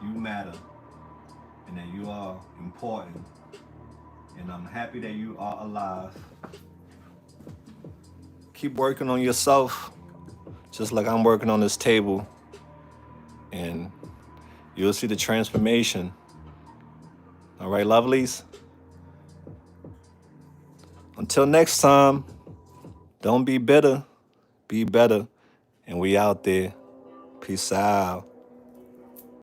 Speaker 1: you matter and that you are important. And I'm happy that you are alive. Keep working on yourself, just like I'm working on this table. And you'll see the transformation. All right, lovelies? Until next time, don't be bitter, be better. And we out there. Peace out.